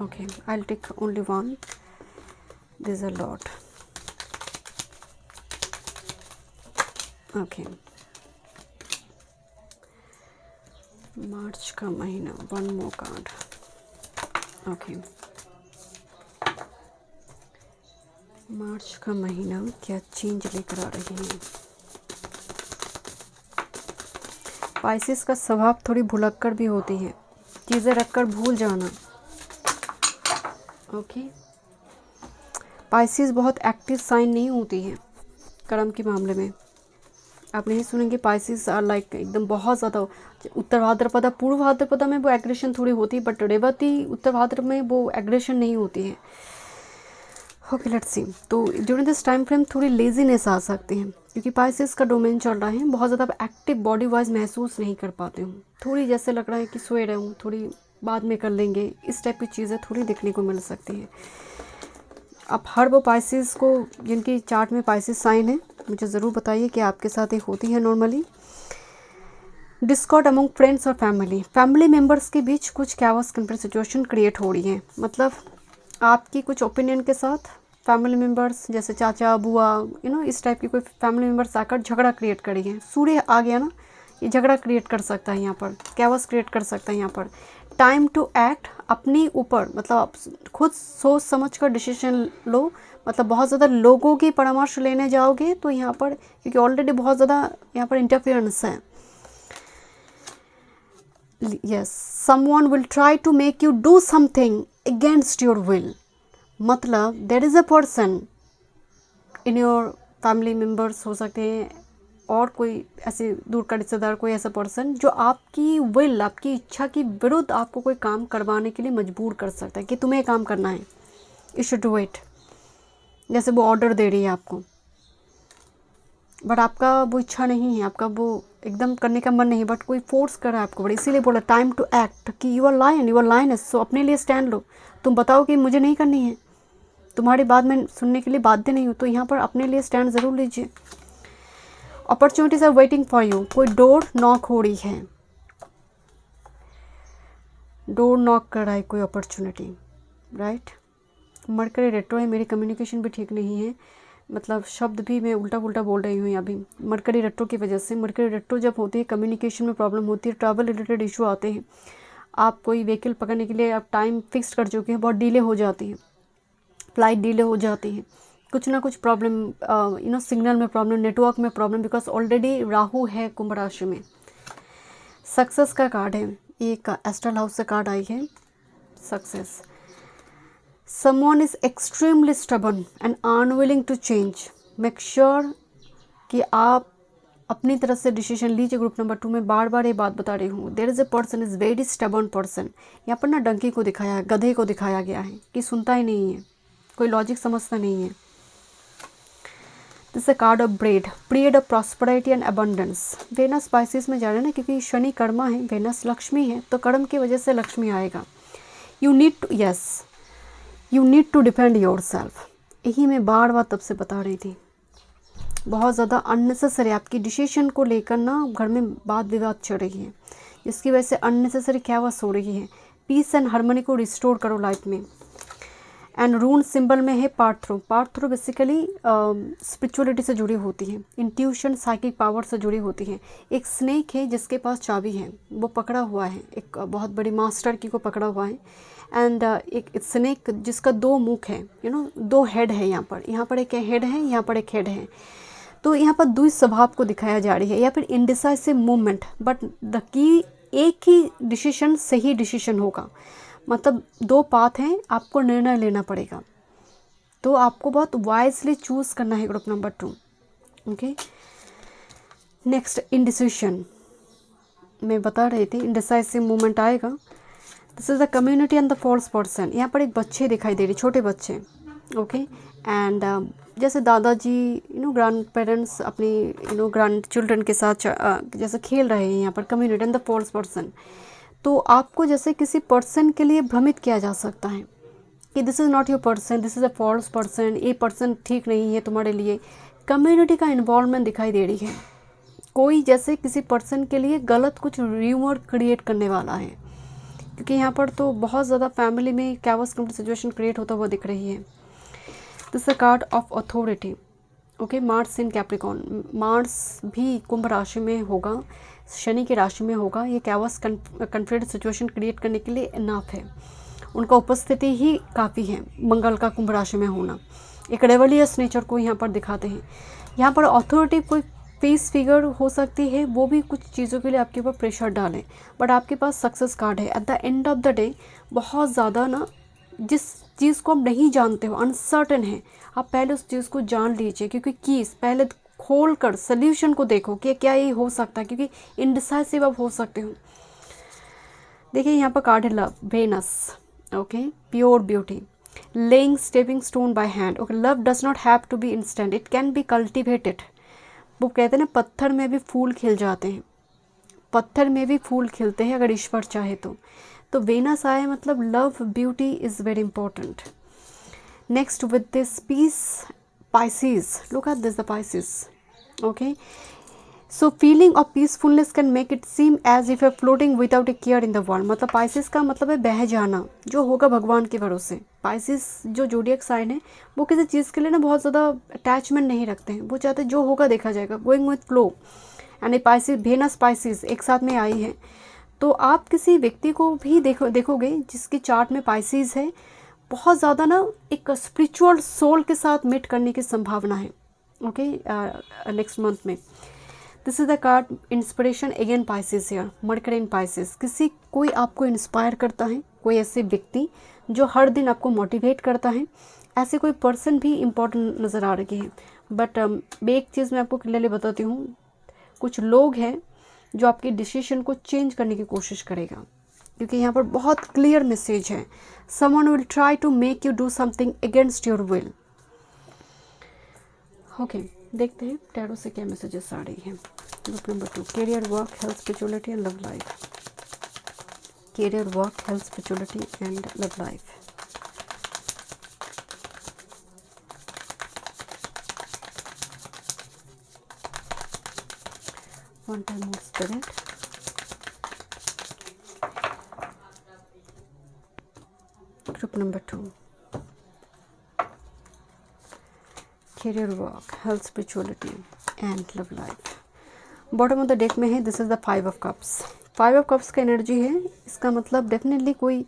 Speaker 1: Okay, I will take only one, this a lot. Okay, March का महीना, one more card. Okay, March का महीना क्या चेंज लेकर आ रही है। पाइसेस का स्वभाव थोड़ी भुलक्कड़ भी होती है, चीज़ें रखकर भूल जाना। ओके, पाइसेस बहुत एक्टिव साइन नहीं होती है कर्म के मामले में। आप नहीं सुनेंगे पाइसेस आर लाइक एकदम बहुत ज़्यादा, उत्तर भाद्रपदा, पूर्व भाद्रपदा में वो एग्रेशन थोड़ी होती है, बट रेवती उत्तर भाद्र में वो एग्रेशन नहीं होती है। ओके, लेट्स सी। तो ड्यूरिंग दिस टाइम फ्रेम थोड़ी लेजीनेस आ सकती है, क्योंकि पाइसेस का डोमेन चल रहा है, बहुत ज़्यादा एक्टिव बॉडी वाइज महसूस नहीं कर पाते हूँ, थोड़ी जैसे लग रहा है कि सोए रहे हूँ, थोड़ी बाद में कर लेंगे, इस टाइप की चीज़ें थोड़ी देखने को मिल सकती हैं। आप हर वो पाइसेस को जिनकी चार्ट में पाइसेस साइन है, मुझे ज़रूर बताइए कि आपके साथ ये होती है नॉर्मली। डिस्कॉर्ड अमंग फ्रेंड्स और फैमिली मेम्बर्स के बीच कुछ कैओस कंपेयर सिचुएशन क्रिएट हो रही है, मतलब आपकी कुछ ओपिनियन के साथ फैमिली मेम्बर्स जैसे चाचा बुआ इस टाइप की कोई फैमिली मेम्बर्स आकर झगड़ा क्रिएट करी है। सूर्य आ गया ना, ये झगड़ा क्रिएट कर सकता है, यहाँ पर कैओस क्रिएट कर सकता है। यहाँ पर टाइम टू एक्ट, अपने ऊपर, मतलब आप खुद सोच समझ कर डिसीजन लो, मतलब बहुत ज़्यादा लोगों की परामर्श लेने जाओगे तो यहाँ पर, क्योंकि ऑलरेडी बहुत ज़्यादा यहाँ पर इंटरफेरेंस है। Yes, someone will try to make you do something against your will, मतलब there is a person in your family members हो सकते हैं, और कोई ऐसे दूर का रिश्तेदार, कोई ऐसा पर्सन जो आपकी विल, आपकी इच्छा के विरुद्ध आपको कोई काम करवाने के लिए मजबूर कर सकता है कि तुम्हें काम करना है, यू शुड डू इट। जैसे वो ऑर्डर दे रही है आपको, बट आपका वो इच्छा नहीं है, आपका वो एकदम करने का मन नहीं, बट कोई फोर्स कर रहा है आपको, बट इसीलिए बोला टाइम टू एक्ट, कि यू आर लायन, सो अपने लिए स्टैंड लो, तुम बताओ कि मुझे नहीं करनी है, तुम्हारी बात में सुनने के लिए बाध्य नहीं हूँ, तो यहाँ पर अपने लिए स्टैंड ज़रूर लीजिए। Opportunities are waiting for you, कोई डोर नॉक हो रही है, डोर नॉक कर रहा है कोई अपॉर्चुनिटी, राइट। मरकरी रेट्रो है, मेरी कम्युनिकेशन भी ठीक नहीं है, मतलब शब्द भी मैं उल्टा पुल्टा बोल रही हूँ अभी मरकरी रेट्रो की वजह से। मरकरी रेट्रो जब होती है कम्युनिकेशन में प्रॉब्लम होती है, ट्रैवल रिलेटेड इशू आते हैं, आप कोई व्हीकल पकड़ने के लिए आप टाइम फिक्स कर चुके हैं, बहुत डिले हो जाती है, फ्लाइट डिले हो जाती है, कुछ ना कुछ प्रॉब्लम सिग्नल में प्रॉब्लम, नेटवर्क में प्रॉब्लम, बिकॉज ऑलरेडी राहु है कुंभ राशि में। सक्सेस का कार्ड है, एक एस्ट्रल हाउस से कार्ड आई है success. Someone is extremely stubborn and unwilling to change, make sure कि आप अपनी तरफ से डिसीजन लीजिए। ग्रुप नंबर 2 में बार बार ये बात बता रही हूँ, there is a person is very stubborn person. यहाँ पर ना डंकी को दिखाया है, गधे को दिखाया गया है कि सुनता ही नहीं है, कोई लॉजिक समझता नहीं है। This a card of bread, period of prosperity and abundance. Venus Pisces में जा रहे हैं ना, क्योंकि शनि कर्मा है, वेनस लक्ष्मी है, तो कर्म की वजह से लक्ष्मी आएगा। You need to defend your self, यही मैं बार बार तब से बता रही थी। बहुत ज़्यादा अननेसेसरी आपकी डिसीजन को लेकर ना घर में वाद विवाद चल रही है, जिसकी वजह से अननेसेसरी कैओस हो रही है। पीस एंड हार्मनी को रिस्टोर करो लाइफ में। एंड रून सिंबल में है पार्ट थ्रू बेसिकली स्पिरिचुअलिटी से जुड़ी होती है, इंट्यूशन साइकिक पावर से जुड़ी होती है। एक स्नेक है जिसके पास चाबी है, वो पकड़ा हुआ है, एक बहुत बड़ी मास्टर की को पकड़ा हुआ है। एंड एक स्नेक जिसका 2 मुख है, 2 हेड है, यहाँ पर एक हेड है, यहाँ पर एक हेड है। तो यहाँ पर द्वि स्वभाव को दिखाया जा रही है, या फिर indecisive movement, but the key एक ही डिसीजन सही डिसीजन होगा। मतलब 2 पाथ हैं, आपको निर्णय लेना पड़ेगा, तो आपको बहुत वाइजली चूज़ करना है। Group number 2, okay. Next indecision, मैं बता रही थी इंडिसाइसिव मूवमेंट आएगा। This is the community and the false person. यहाँ पर एक बच्चे दिखाई दे रहे, छोटे बच्चे, ओके। एंड जैसे दादाजी ग्रैंड पेरेंट्स अपनी ग्रैंड चिल्ड्रन के साथ जैसे खेल रहे हैं यहाँ पर। Community and the false person, तो आपको जैसे किसी पर्सन के लिए भ्रमित किया जा सकता है कि this is not your person, this is a false person, ये पर्सन ठीक नहीं है तुम्हारे लिए। कम्युनिटी का इन्वॉल्वमेंट दिखाई दे रही है, कोई जैसे किसी पर्सन के लिए गलत कुछ र्यूमर क्रिएट करने वाला है, क्योंकि यहाँ पर तो बहुत ज़्यादा फैमिली में कैओस सिचुएशन क्रिएट होता हुआ दिख रही है। This a card of authority, okay. Mars in Capricorn, Mars भी कुंभ राशि में होगा, शनि की राशि में होगा। ये कैओस कन्फ्लिक्ट सिचुएशन क्रिएट करने के लिए इनफ है, उनका उपस्थिति ही काफ़ी है। मंगल का कुंभ राशि में होना एक रेवलियस नेचर को यहाँ पर दिखाते हैं। यहाँ पर अथॉरिटी कोई फेस फिगर हो सकती है, वो भी कुछ चीज़ों के लिए आपके ऊपर प्रेशर डालें, बट आपके पास सक्सेस कार्ड है। At the end of the day बहुत ज़्यादा ना, जिस चीज़ को आप नहीं जानते हो, अनसर्टन है, आप पहले उस चीज़ को जान लीजिए, क्योंकि कीज़ पहले खोल कर सोल्यूशन को देखो कि क्या ये हो सकता है, क्योंकि इनडिसाइसिव आप हो सकते हो। देखिए यहाँ पर कार्ड है love, Venus, okay. Pure beauty, laying stepping stone by hand, okay. Love does not have to be instant, it can be cultivated. वो कहते हैं ना, पत्थर में भी फूल खिल जाते हैं, पत्थर में भी फूल खिलते हैं अगर ईश्वर चाहे तो वेनस आए मतलब love beauty is very important. Next with this piece, Pisces, look at this, the Pisces, okay. So feeling of peacefulness can make it seem as if you're floating without a care in the world। मतलब Pisces का मतलब है बह जाना, जो होगा भगवान के भरोसे। Pisces जो जोडियक साइन है, वो किसी चीज़ के लिए ना बहुत ज़्यादा अटैचमेंट नहीं रखते हैं, वो चाहते जो होगा देखा जाएगा, गोइंग विथ फ्लो। यानी Pisces, वेनस Pisces एक साथ में आई है, तो आप किसी व्यक्ति को भी देखोगे जिसकी चार्ट में Pisces है, बहुत ज़्यादा ना एक स्पिरिचुअल सोल के साथ मीट करने की संभावना है, ओके। नेक्स्ट मंथ में this is the card inspiration again Pisces here, mercury in Pisces। किसी कोई आपको इंस्पायर करता है, कोई ऐसे व्यक्ति जो हर दिन आपको मोटिवेट करता है, ऐसे कोई पर्सन भी इम्पोर्टेंट नज़र आ रही है। बट एक चीज़ मैं आपको क्लियरली बताती हूँ, कुछ लोग हैं जो आपके डिसीजन को चेंज करने की कोशिश करेगा, क्योंकि यहाँ पर बहुत क्लियर मैसेज है, someone will try to make you do something against your will, okay. देखते हैं टैरो से क्या मैसेजेस आ रही हैं। Group number 2, career, work, health, spirituality and love life. Career, work, health, spirituality and love life. one time more spirit. Group number 2, career, work, health, spirituality and love life. Bottom of the deck में है, this is the 5 of cups. 5 of cups का energy है, इसका मतलब definitely कोई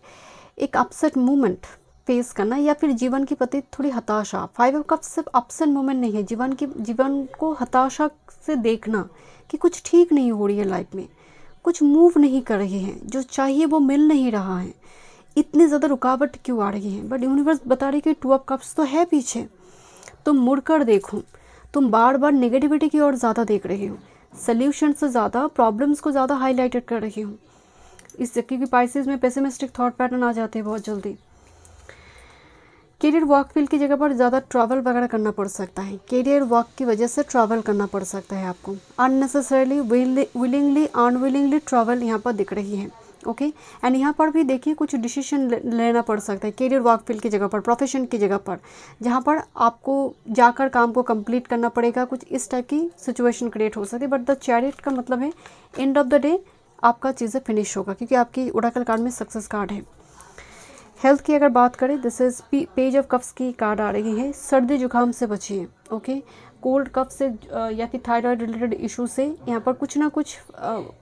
Speaker 1: एक upset moment face करना या फिर जीवन के प्रति थोड़ी हताशा। 5 ऑफ कप्स सिर्फ अपसेट मोमेंट नहीं है, जीवन को हताशा से देखना कि कुछ ठीक नहीं हो रही है लाइफ में, कुछ मूव नहीं कर रही है, जो चाहिए वो मिल नहीं रहा है, इतनी ज़्यादा रुकावट क्यों आ रही है। बट यूनिवर्स बता रही कि 2 ऑफ कप्स तो है पीछे, तुम मुड़कर देखो, तुम बार बार नेगेटिविटी की ओर ज़्यादा देख रही हो, सल्यूशन से ज़्यादा प्रॉब्लम्स को ज़्यादा हाईलाइटेड कर रही हूँ। इससे क्योंकि पाइसेस में पेसिमिस्टिक थॉट पैटर्न आ जाते हैं बहुत जल्दी। कैरियर वर्क फील्ड की जगह पर ज़्यादा ट्रैवल वगैरह करना पड़ सकता है, कैरियर वर्क की वजह से ट्रैवल करना पड़ सकता है आपको, अननेसेसरली विलिंगली अनविलिंगली ट्रैवल यहाँ पर दिख रही है। ओके एंड यहाँ पर भी देखिए कुछ डिसीजन लेना पड़ सकता है कैरियर वर्क फील्ड की जगह पर, प्रोफेशन की जगह पर, जहाँ पर आपको जाकर काम को कंप्लीट करना पड़ेगा, कुछ इस टाइप की सिचुएशन क्रिएट हो सकती है। बट द चैरियट का मतलब है एंड ऑफ द डे आपका चीज़ें फिनिश होगा, क्योंकि आपकी ओरेकल कार्ड में सक्सेस कार्ड है। हेल्थ की अगर बात करें, this is page of cups की कार्ड आ रही है, सर्दी जुकाम से बचिए। ओके कोल्ड कफ से या फिर थायराइड रिलेटेड इशू से यहाँ पर कुछ ना कुछ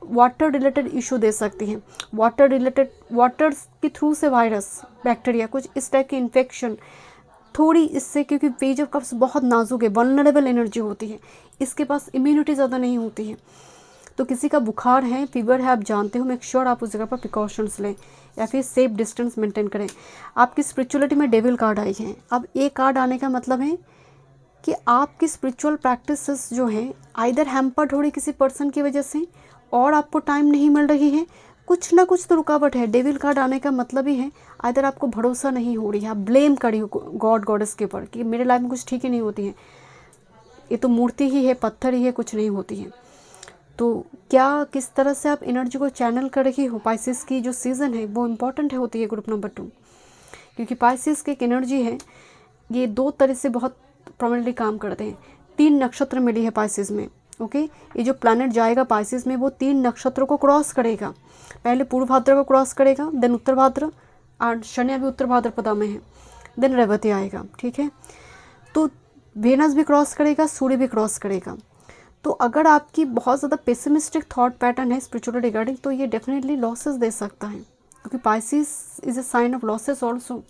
Speaker 1: वाटर रिलेटेड इशू दे सकती हैं, वाटर रिलेटेड, वाटर के थ्रू से वायरस बैक्टीरिया कुछ इस टाइप की इन्फेक्शन थोड़ी इससे, क्योंकि पेज ऑफ कप्स बहुत नाजुक है, वल्नरेबल एनर्जी होती है, इसके पास इम्यूनिटी ज़्यादा नहीं होती है। तो किसी का बुखार है, फीवर है, आप जानते हो, मेक श्योर आप उस जगह पर प्रिकॉशंस लें या फिर सेफ डिस्टेंस मेंटेन करें। आपकी स्पिरिचुअलिटी में डेविल कार्ड आई है। अब ये कार्ड आने का मतलब है कि आपकी स्पिरिचुअल प्रैक्टिसेस जो हैं आइदर हैम्पर्ड हो रही किसी पर्सन की वजह से, और आपको टाइम नहीं मिल रही है, कुछ ना कुछ तो रुकावट है। डेविल कार्ड आने का मतलब ही है आइदर आपको भरोसा नहीं हो रही है, आप ब्लेम करी हो गॉड गॉडेस के ऊपर कि मेरे लाइफ में कुछ ठीक ही नहीं होती है, ये तो मूर्ति ही है, पत्थर ही है, कुछ नहीं होती है। तो क्या किस तरह से आप एनर्जी को चैनल कर रही हो, पाइसेस की जो सीज़न है वो इम्पॉर्टेंट होती है ग्रुप नंबर 2, क्योंकि पाइसेस की एक एनर्जी है, ये 2 तरह से बहुत प्रोमिनेंटली काम करते हैं। 3 नक्षत्र मिली है पाइसेस में। ओके ये जो प्लैनेट जाएगा पाइसेस में वो 3 नक्षत्रों को क्रॉस करेगा, पहले पूर्व भाद्र को क्रॉस करेगा, देन उत्तर भाद्र, और शनि अभी उत्तर भाद्रपदा में है, देन रेवती आएगा। ठीक है, तो वेनस भी क्रॉस करेगा, सूर्य भी क्रॉस करेगा। तो अगर आपकी बहुत ज़्यादा पेसिमिस्टिक थॉट पैटर्न है स्पिरिचुअल रिगार्डिंग, तो ये डेफिनेटली लॉसेस दे सकता है, क्योंकि Pisces is a sign of losses also,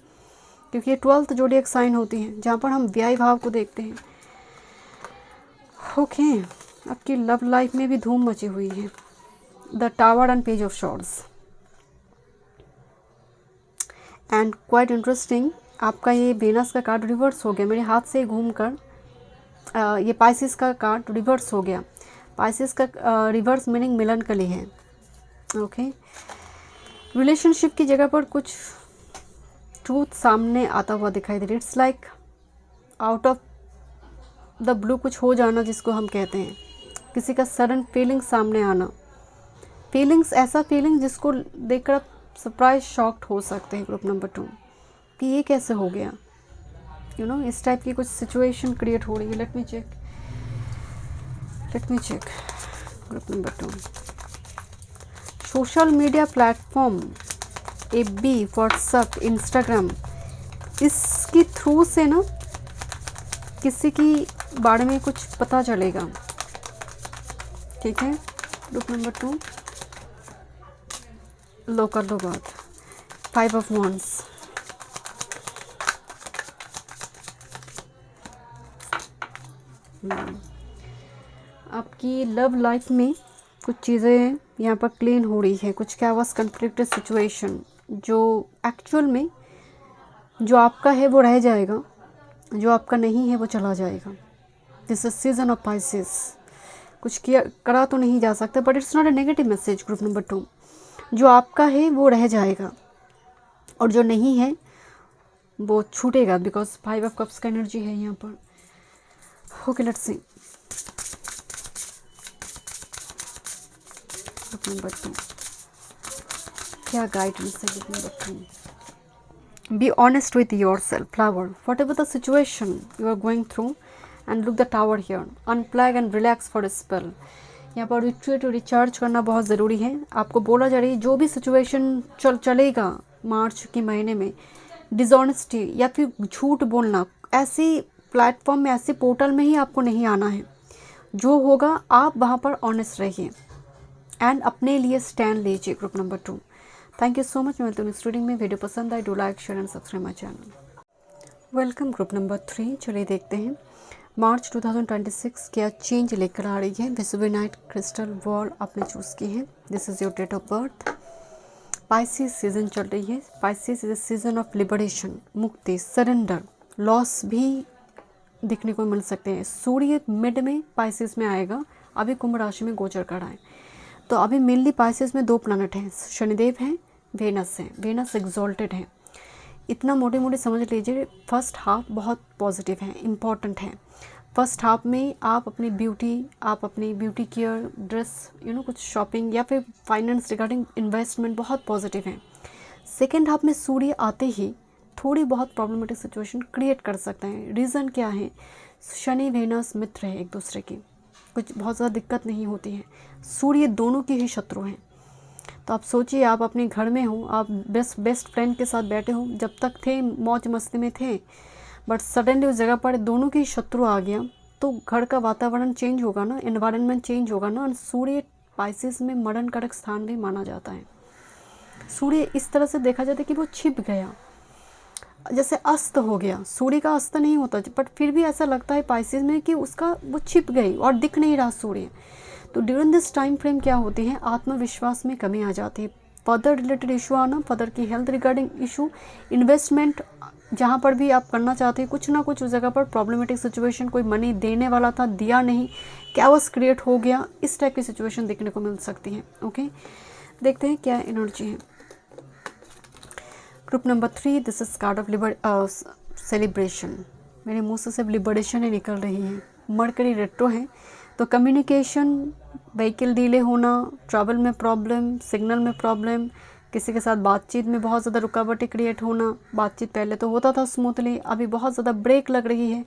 Speaker 1: क्योंकि ये 12th जोडिएक साइन होती है जहाँ पर हम व्यय भाव को देखते हैं। ओके आपकी लव लाइफ में भी धूम मची हुई है, the tower and page of shorts, and quite interesting, आपका ये वेनस का कार्ड रिवर्स हो गया मेरे हाथ से घूम कर, ये पाइसेस का कार्ड रिवर्स हो गया। पाइसेस का रिवर्स मीनिंग मिलन कली है। ओके रिलेशनशिप की जगह पर कुछ ट्रूथ सामने आता हुआ दिखाई दे रहा है। It's like out of the blue कुछ हो जाना जिसको हम कहते हैं, किसी का सडन फीलिंग सामने आना, फीलिंग्स ऐसा फीलिंग जिसको देखकर आप सरप्राइज शॉक्ड हो सकते हैं ग्रुप नंबर 2 कि ये कैसे हो गया, यू नो इस टाइप की कुछ सिचुएशन क्रिएट हो रही है। Let me check group number 2, social media platform FB, WhatsApp, Instagram, इसकी थ्रू से ना किसी की बारे में कुछ पता चलेगा। ठीक है ग्रुप नंबर 2, लो कर दो बात, 5 ऑफ वॉन्ड्स, आपकी लव लाइफ में कुछ चीज़ें यहाँ पर क्लीन हो रही है, कुछ क्या वास कन्फ्लिक्टेड सिचुएशन जो एक्चुअल में जो आपका है वो रह जाएगा, जो आपका नहीं है वो चला जाएगा। This is season of Pisces, कुछ किया करा तो नहीं जा सकता, but it's not a negative message group number 2, जो आपका है वो रह जाएगा और जो नहीं है वो छूटेगा, बिकॉज 5 ऑफ कप्स का एनर्जी है यहाँ पर। Okay let's see group number 2 क्या गाइडेंस है group number 2। Be honest with your self, flower, whatever the situation you are going through, and look the tower here, unplug and relax for a spell। यहाँ पर retreat recharge करना बहुत ज़रूरी है। आपको बोला जा रही है जो भी सिचुएशन चलेगा मार्च के महीने में, डिसऑनेस्टी या फिर झूठ बोलना, ऐसी प्लेटफॉर्म में, ऐसे पोर्टल में ही आपको नहीं आना है। जो होगा आप वहाँ पर ऑनेस्ट रहिए एंड अपने लिए स्टैंड लीजिए। Group number 2, thank you so much. मैं मिलती हूँ नेक्स्ट रीडिंग में। वीडियो पसंद आए, do like share and subscribe my channel. Welcome group number 3। चलिए देखते हैं मार्च 2026 क्या चेंज लेकर आ रही है। विजुवेनाइट क्रिस्टल बॉल आपने चूज़ की है। This is your date of birth. Pisces season चल रही है। Pisces is a season of liberation, मुक्ति, सरेंडर, लॉस भी देखने को मिल सकते हैं। सूर्य मिड में पाइसिस में आएगा, अभी कुंभ राशि में गोचर कर रहा है। तो अभी मेनली पाइसिस में 2 प्लैनेट हैं, शनिदेव हैं, वेनस है। वेनस एग्जॉल्टेड है। इतना मोटे मोटे समझ लीजिए फर्स्ट हाफ बहुत पॉजिटिव है, इम्पॉर्टेंट है। फर्स्ट हाफ में आप अपनी ब्यूटी केयर, ड्रेस, कुछ शॉपिंग या फिर फाइनेंस रिगार्डिंग इन्वेस्टमेंट बहुत पॉजिटिव है। सेकेंड हाफ में सूर्य आते ही थोड़ी बहुत प्रॉब्लमेटिक सिचुएशन क्रिएट कर सकते हैं। रीज़न क्या है? शनि वेनस मित्र है एक दूसरे की, कुछ बहुत ज़्यादा दिक्कत नहीं होती है। सूर्य दोनों की ही शत्रु हैं। तो आप सोचिए, आप अपने घर में हो, आप बेस्ट फ्रेंड के साथ बैठे हो, जब तक थे मौज मस्ती में थे, बट सडनली उस जगह पर दोनों की शत्रु आ गया, तो घर का वातावरण चेंज होगा ना, एनवायरनमेंट चेंज होगा ना। सूर्य पाइसिस में मरण कारक स्थान भी माना जाता है। सूर्य इस तरह से देखा जाता है कि वो छिप गया, जैसे अस्त हो गया। सूर्य का अस्त नहीं होता, बट फिर भी ऐसा लगता है पाइसिस में कि उसका वो छिप गई और दिख नहीं रहा सूर्य। तो ड्यूरिंग दिस टाइम फ्रेम क्या होती है, आत्मविश्वास में कमी आ जाती है। फर्दर रिलेटेड इशू आना, फर्दर की हेल्थ रिगार्डिंग इशू, इन्वेस्टमेंट जहाँ पर भी आप करना चाहते हैं, कुछ ना कुछ उस जगह पर प्रॉब्लमेटिक सिचुएशन, कोई मनी देने वाला था, दिया नहीं, कैओस क्रिएट हो गया, इस टाइप की सिचुएशन देखने को मिल सकती है। ओके, देखते हैं क्या एनर्जी है। Group number 3, this is called of celebration. मेरे मुंह से सिर्फ लिबरेशन ही निकल रही है। मरकरी रेट्रो है, तो कम्युनिकेशन, व्हीकल डिले होना, ट्रैवल में प्रॉब्लम, सिग्नल में प्रॉब्लम, किसी के साथ बातचीत में बहुत ज़्यादा रुकावटें क्रिएट होना। बातचीत पहले तो होता था स्मूथली, अभी बहुत ज़्यादा ब्रेक लग रही है।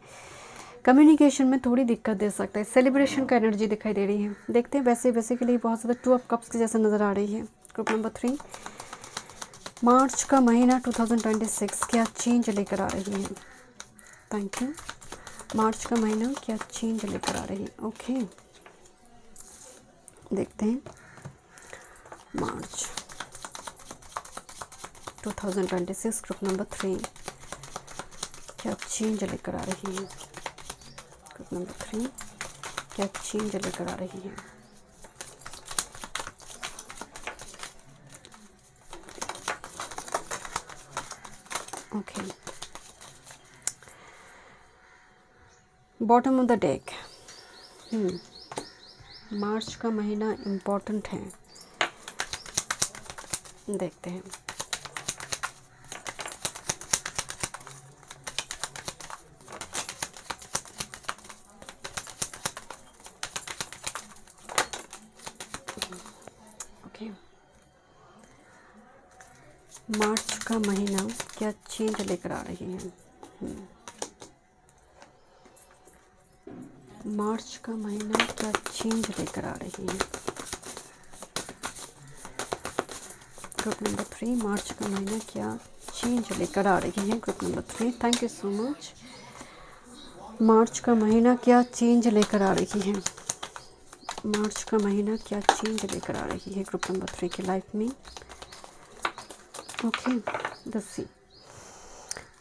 Speaker 1: कम्युनिकेशन में थोड़ी दिक्कत दे सकता है। सेलिब्रेशन का एनर्जी दिखाई दे रही है। देखते हैं वैसे के लिए बहुत ज़्यादा 2 ऑफ कप्स की जैसे नज़र आ रही है। ग्रुप नंबर 3, मार्च का महीना 2026 क्या चेंज लेकर आ रही है। Thank you. मार्च का महीना क्या चेंज लेकर आ रही है। ओके, देखते हैं मार्च 2026 ग्रुप नंबर 3 क्या चेंज लेकर आ रही है। ग्रुप नंबर 3 क्या चेंज लेकर आ रही है। Okay, bottom of the deck. March का महीना इम्पोर्टेंट है, देखते हैं। ओके, मार्च का महीना क्या चेंज लेकर आ रही है। मार्च का महीना क्या चेंज लेकर आ रही है। ग्रुप नंबर 3, मार्च का महीना क्या चेंज लेकर आ रही है। Group number 3, thank you so much. March का महीना क्या चेंज लेकर आ रही है। मार्च का महीना क्या चेंज लेकर आ रही है ग्रुप नंबर 3 की लाइफ में। ओके, दसी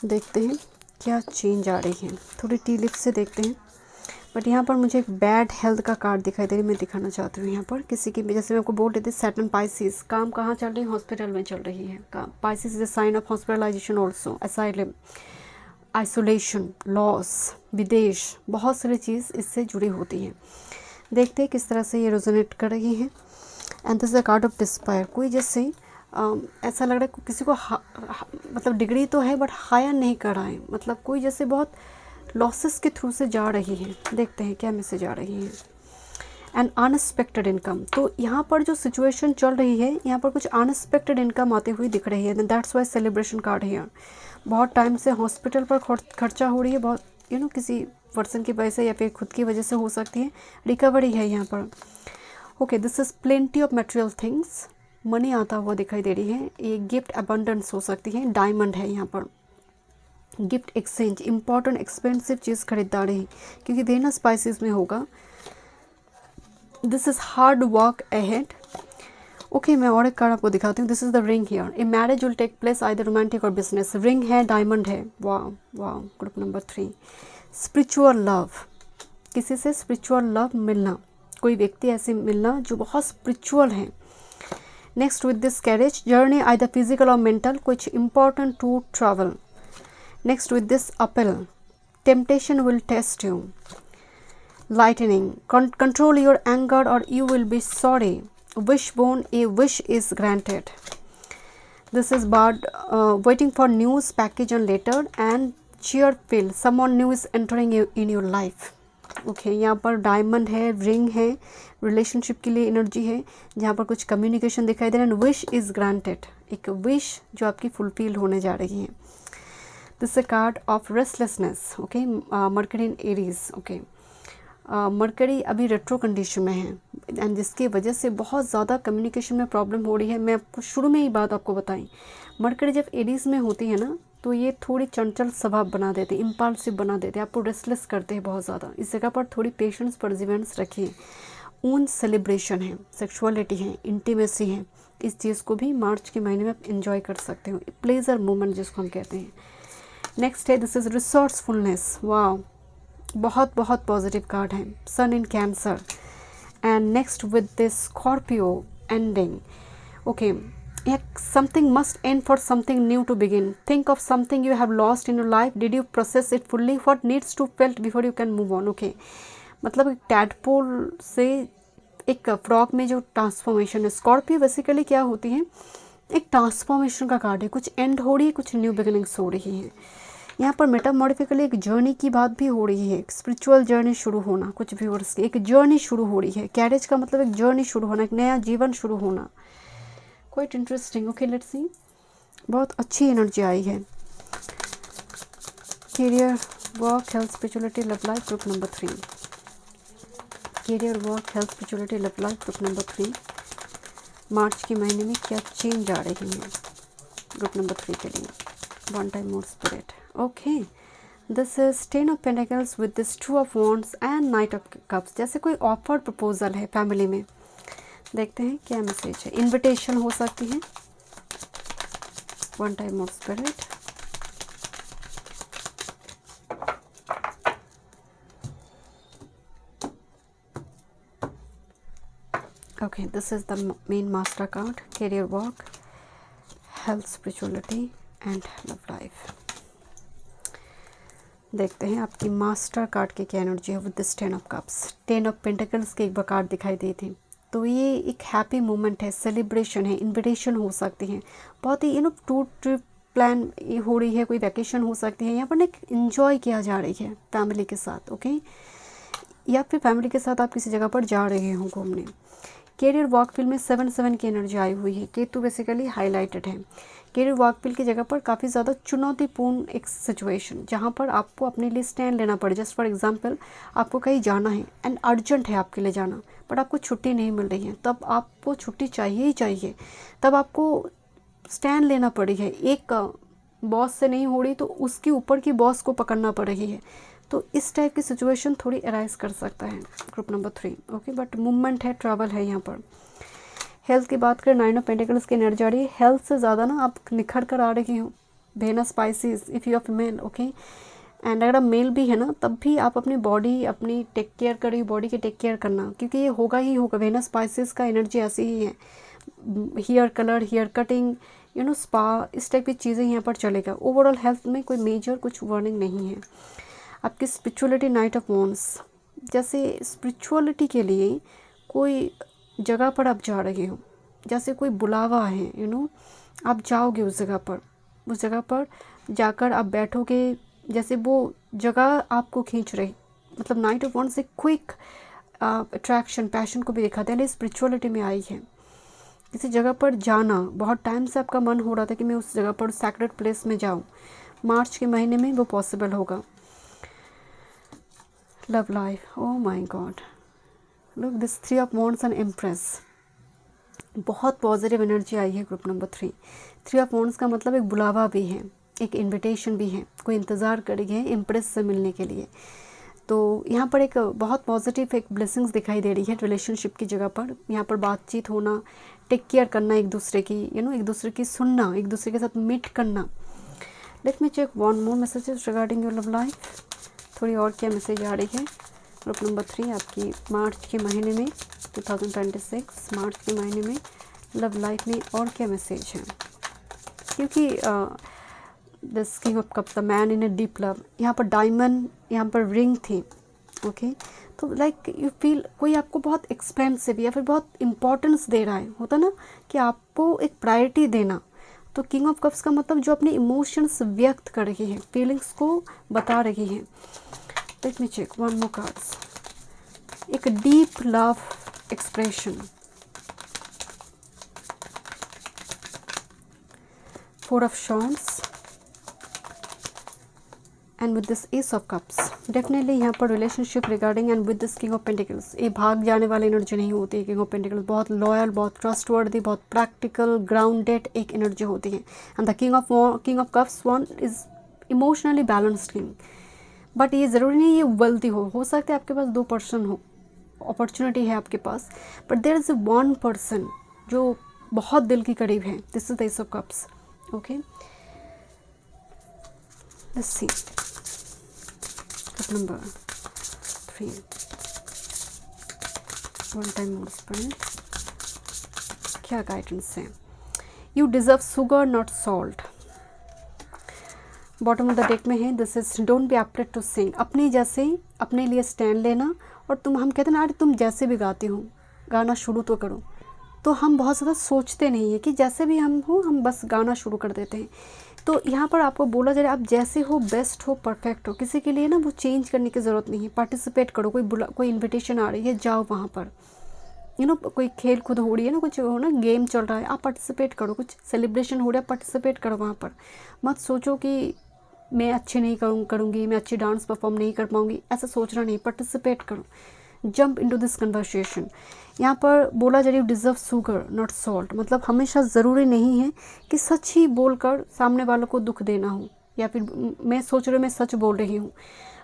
Speaker 1: देखते हैं क्या चेंज आ रही है। थोड़ी टी लिप से देखते हैं, बट यहाँ पर मुझे एक बैड हेल्थ का कार्ड दिखाई दे रही है। मैं दिखाना चाहती हूँ यहाँ पर किसी की, जैसे मैं आपको बोल रही थी सैटर्न पाइसिस, काम कहाँ चल रही है, हॉस्पिटल में चल रही है। काम Pisces is a sign of hospitalization also, asylum, isolation, loss, विदेश, बहुत सारी चीज़ इससे जुड़ी होती हैं। देखते हैं किस तरह से ये रेजोनेट कर रही है। And this is a card of despair. कोई जैसे ऐसा लग रहा है किसी को मतलब डिग्री तो है बट हायर नहीं कर रहा है, मतलब कोई जैसे बहुत लॉसेस के थ्रू से जा रही है। देखते हैं क्या मैसेज आ रही है। एंड अनएक्सपेक्टेड इनकम, तो यहाँ पर जो सिचुएशन चल रही है, यहाँ पर कुछ अनएक्सपेक्टेड इनकम आती हुई दिख रही है। दैट्स वाई सेलिब्रेशन कार्ड है। बहुत टाइम से हॉस्पिटल पर खर्चा हो रही है, बहुत किसी पर्सन की वजह से या फिर खुद की वजह से हो सकती है। रिकवरी है यहाँ पर। Okay, this is plenty of material things, money आता हुआ दिखाई दे रही है। ये गिफ्ट अबंडेंस हो सकती है, डायमंड है यहाँ पर। गिफ्ट एक्सचेंज, इंपॉर्टेंट एक्सपेंसिव चीज़ खरीदारी क्योंकि वेनस स्पाइसेस में होगा। This is hard work ahead. Okay, मैं और एक कार्ड आपको दिखाती हूँ। This is the ring here, a marriage will take place either romantic or business. Ring है, डायमंड है, वाह वाह। ग्रुप नंबर 3, स्पिरिचुअल लव, किसी से स्पिरिचुअल लव मिलना, कोई व्यक्ति ऐसे मिलना जो बहुत स्पिरिचुअल है। Next with this carriage, journey either physical और मेंटल, कुछ important to travel. Next with this appeal, temptation will test you, lightning, control your anger और you will be sorry. Wishbone, a wish is granted. This is bird waiting for news, package and letter, and cheerful, someone new is entering in your life. Okay, यहाँ पर diamond है, ring है, relationship के लिए energy है, जहाँ पर कुछ कम्युनिकेशन दिखाई दे रहा है। विश इज़ ग्रांटेड, एक विश जो आपकी फुलफिल होने जा रही है। This is a card of restlessness. Okay, mercury in Aries. Okay, mercury अभी रेट्रो कंडीशन में है एंड जिसकी वजह से बहुत ज़्यादा कम्युनिकेशन में प्रॉब्लम हो रही है। मैं आपको शुरू में ही बात आपको बताई, मरकरी जब एरीज में होती है ना तो ये थोड़ी चंचल स्वभाव बना देते, इम्पल्सिव बना देते, आपको रेस्टलेस करते हैं बहुत ज़्यादा। इस जगह पर थोड़ी पेशेंस परसिवेरेंस रखिए। ओन सेलिब्रेशन है, सेक्सुअलिटी है, इंटीमेसी है, इस चीज़ को भी मार्च के महीने में आप इन्जॉय कर सकते हो, प्लेजर मोमेंट जिसको हम कहते हैं। नेक्स्ट है, दिस इज़ रिसोर्सफुलनेस, वाह, बहुत बहुत पॉजिटिव कार्ड है, sun in Cancer. And next with this Scorpio, ending. Okay, something must end for something new to begin. Think of something you have lost in your life. Did you process it fully? What needs to felt before you can move on? Okay, मतलब एक tadpole से एक frog में जो transformation है। Scorpio basically क्या होती है, एक ट्रांसफॉर्मेशन का कार्ड है, कुछ एंड हो रही है, कुछ न्यू बिगिनिंग्स हो रही है। यहाँ पर मेटामॉर्फिकली एक जर्नी की बात भी हो रही है, स्पिरिचुअल जर्नी शुरू होना, कुछ व्यूअर्स की एक जर्नी शुरू हो रही है। कैरेज का मतलब एक जर्नी शुरू होना, एक नया जीवन शुरू होना। Quite interesting. ओके, लेट्स सी, बहुत अच्छी एनर्जी आई है। Career, work, health, spirituality, love life, group number 3। Career, work, health, spirituality, love life, group number 3। मार्च के महीने में क्या चेंज आ रही है ग्रुप नंबर 3 के लिए? One time more spirit. Okay, this is 10 of pentacles with this 2 of wands and night of cups. जैसे कोई ऑफर प्रपोजल है फैमिली में, देखते हैं क्या मैसेज है। इनविटेशन हो सकती है, one time more spirit. Okay, this is the main master card, career, work, health, spirituality and love life. देखते हैं आपकी मास्टर कार्ड की क्या एनर्जी है with this 10 of cups. 10 of pentacles की एक बार कार्ड दिखाई दी थी, तो ये एक हैप्पी मोमेंट है, सेलिब्रेशन है, इनविटेशन हो सकती है, बहुत ही टूर ट्रिप प्लान हो रही है, कोई वैकेशन हो सकती है, यहाँ पर एक इन्जॉय किया जा रही है फैमिली के साथ। ओके, या फिर फैमिली के साथ आप किसी जगह पर जा रहे हो घूमने। कैरियर वर्क फील्ड में 7-7 की एनर्जी आई हुई है, केतु बेसिकली हाईलाइटेड है। कैरियर वर्क फील्ड की जगह पर काफ़ी ज़्यादा चुनौतीपूर्ण एक सिचुएशन, जहाँ पर आपको अपने लिए स्टैंड लेना पड़े। जस्ट फॉर एग्जांपल, आपको कहीं जाना है एंड अर्जेंट है आपके लिए जाना, बट आपको छुट्टी नहीं मिल रही है, तब आपको छुट्टी चाहिए ही चाहिए, तब आपको स्टैंड लेना पड़ी है। एक बॉस से नहीं हो रही तो उसके ऊपर की बॉस को पकड़ना पड़ रही है, तो इस टाइप की सिचुएशन थोड़ी अराइज कर सकता है group number 3। Okay, but movement है, ट्रैवल है यहाँ पर। हेल्थ की बात करें, 9 ऑफ पेंटिकल्स की एनर्जी आ रही है। हेल्थ से ज़्यादा ना आप निखर कर आ रही हो, Venus Pisces if you of mail. Okay, and अगर आप मेल भी है ना, तब भी आप अपनी बॉडी अपनी टेक केयर करिए, बॉडी की टेक केयर करना, क्योंकि ये होगा ही होगा। वेनस स्पाइसेस का एनर्जी ऐसी ही है, hair colour, hair cutting, spa, इस टाइप की चीज़ें यहाँ पर चलेगा। ओवरऑल हेल्थ में कोई मेजर कुछ वार्निंग नहीं है। आपकी स्पिरिचुअलिटी, नाइट ऑफ वॉन्ड्स, जैसे स्पिरिचुअलिटी के लिए कोई जगह पर आप जा रहे हो, जैसे कोई बुलावा है, आप जाओगे उस जगह पर जाकर आप बैठोगे, जैसे वो जगह आपको खींच रही। मतलब नाइट ऑफ वॉन्ड्स एक क्विक अट्रैक्शन, पैशन को भी दिखाते हैं, स्पिरिचुअलिटी में आई है। किसी जगह पर जाना, बहुत टाइम से आपका मन हो रहा था कि मैं उस जगह पर सैक्रेड प्लेस में जाऊँ, मार्च के महीने में वो पॉसिबल होगा। Love life, oh my God, look this 3 of wands and empress, बहुत पॉजिटिव एनर्जी आई है ग्रुप नंबर 3। 3 ऑफ वॉन्ड्स का मतलब एक बुलावा भी है, एक इनविटेशन भी है, कोई इंतज़ार कर रही है इम्प्रेस से मिलने के लिए। तो यहाँ पर एक बहुत पॉजिटिव एक ब्लेसिंग्स दिखाई दे रही है रिलेशनशिप की जगह पर। यहाँ पर बातचीत होना, टेक केयर करना एक दूसरे की, एक दूसरे की सुनना, एक दूसरे के साथ मीट करना। Let me check one more messages regarding your love life. थोड़ी और क्या मैसेज आ रही है ग्रुप नंबर 3 आपकी मार्च के महीने में, 2026 मार्च के महीने में लव लाइफ में और क्या मैसेज है? क्योंकि this king of cup, the man in a deep love, यहाँ पर डायमंड, यहाँ पर रिंग थी। ओके तो लाइक यू फील कोई आपको बहुत एक्सपेंसिव या फिर बहुत इम्पोर्टेंस दे रहा है, होता ना कि आपको एक प्रायोरिटी देना। तो किंग ऑफ कप्स का मतलब जो अपने इमोशंस व्यक्त कर रही है, फीलिंग्स को बता रही है। Let me check one more cards. एक डीप लव एक्सप्रेशन, 4 ऑफ शॉन्स and with this ace of cups. Definitely यहाँ पर relationship regarding and with this king of pentacles, ये भाग जाने वाली एनर्जी नहीं होती है। किंग ऑफ पेंटिकल्स बहुत लॉयल, बहुत ट्रस्टवर्दी, बहुत प्रैक्टिकल, ग्राउंडेड एक एनर्जी होती है। And the king of cups one is emotionally balanced king. But ये ज़रूरी नहीं ये वेल्दी हो सकता है आपके पास 2 पर्सन हो, अपॉर्चुनिटी है आपके पास, बट देयर इज़ 1 पर्सन जो बहुत दिल के करीब है। This is the ace of cups. Okay let's see number 3 one time more spend, क्या गाइडेंस है? You deserve sugar not salt, bottom of the deck में है। This is don't be afraid to sing, अपने जैसे अपने लिए stand लेना। और हम कहते हैं ना, अरे तुम जैसे भी गाते हो गाना शुरू तो करो। तो हम बहुत ज़्यादा सोचते नहीं है कि जैसे भी हम हो, हम बस गाना शुरू कर देते हैं। तो यहाँ पर आपको बोला जा रहा है आप जैसे हो, बेस्ट हो, परफेक्ट हो, किसी के लिए ना वो चेंज करने की ज़रूरत नहीं है। पार्टिसिपेट करो, कोई इन्विटेशन आ रही है, जाओ वहाँ पर। कोई खेल कूद हो रही है ना, कुछ हो ना, गेम चल रहा है, आप पार्टिसिपेट करो। कुछ सेलिब्रेशन हो रहा है, पार्टिसिपेट करो वहाँ पर। मत सोचो कि मैं अच्छे नहीं करूँगी, मैं अच्छी डांस परफॉर्म नहीं कर पाऊँगी, ऐसा सोचना नहीं। पार्टिसिपेट करो, जंप इनटू दिस कन्वर्सेशन। यहाँ पर बोला जा रही है डिजर्व शुगर नॉट सॉल्ट, मतलब हमेशा ज़रूरी नहीं है कि सच ही बोलकर सामने वालों को दुख देना हो, या फिर मैं सोच रही हूँ मैं सच बोल रही हूँ।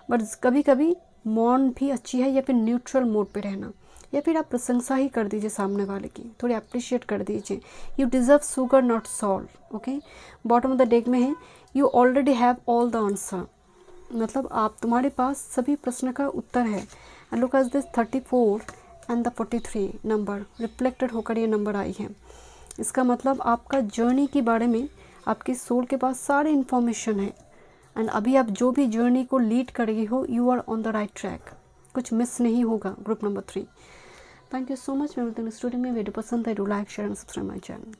Speaker 1: बट कभी कभी मौन भी अच्छी है, या फिर न्यूट्रल मोड पे रहना, या फिर आप प्रशंसा ही कर दीजिए सामने वाले की, थोड़ी अप्रिशिएट कर दीजिए। You deserve sugar not salt. Okay bottom of the deck में है you already have all the answer, मतलब तुम्हारे पास सभी प्रश्न का उत्तर है। And look at this 34 and the 43 number reflected होकर ये नंबर आई है। इसका मतलब आपका जर्नी के बारे में आपकी सोल के पास सारी इन्फॉर्मेशन है। एंड अभी आप जो भी जर्नी को लीड कर रही हो, you are on the right track, कुछ मिस नहीं होगा। Group number 3, thank you so much. मैं स्टूडियो में वीडियो पसंद है, do like share and subscribe my channel.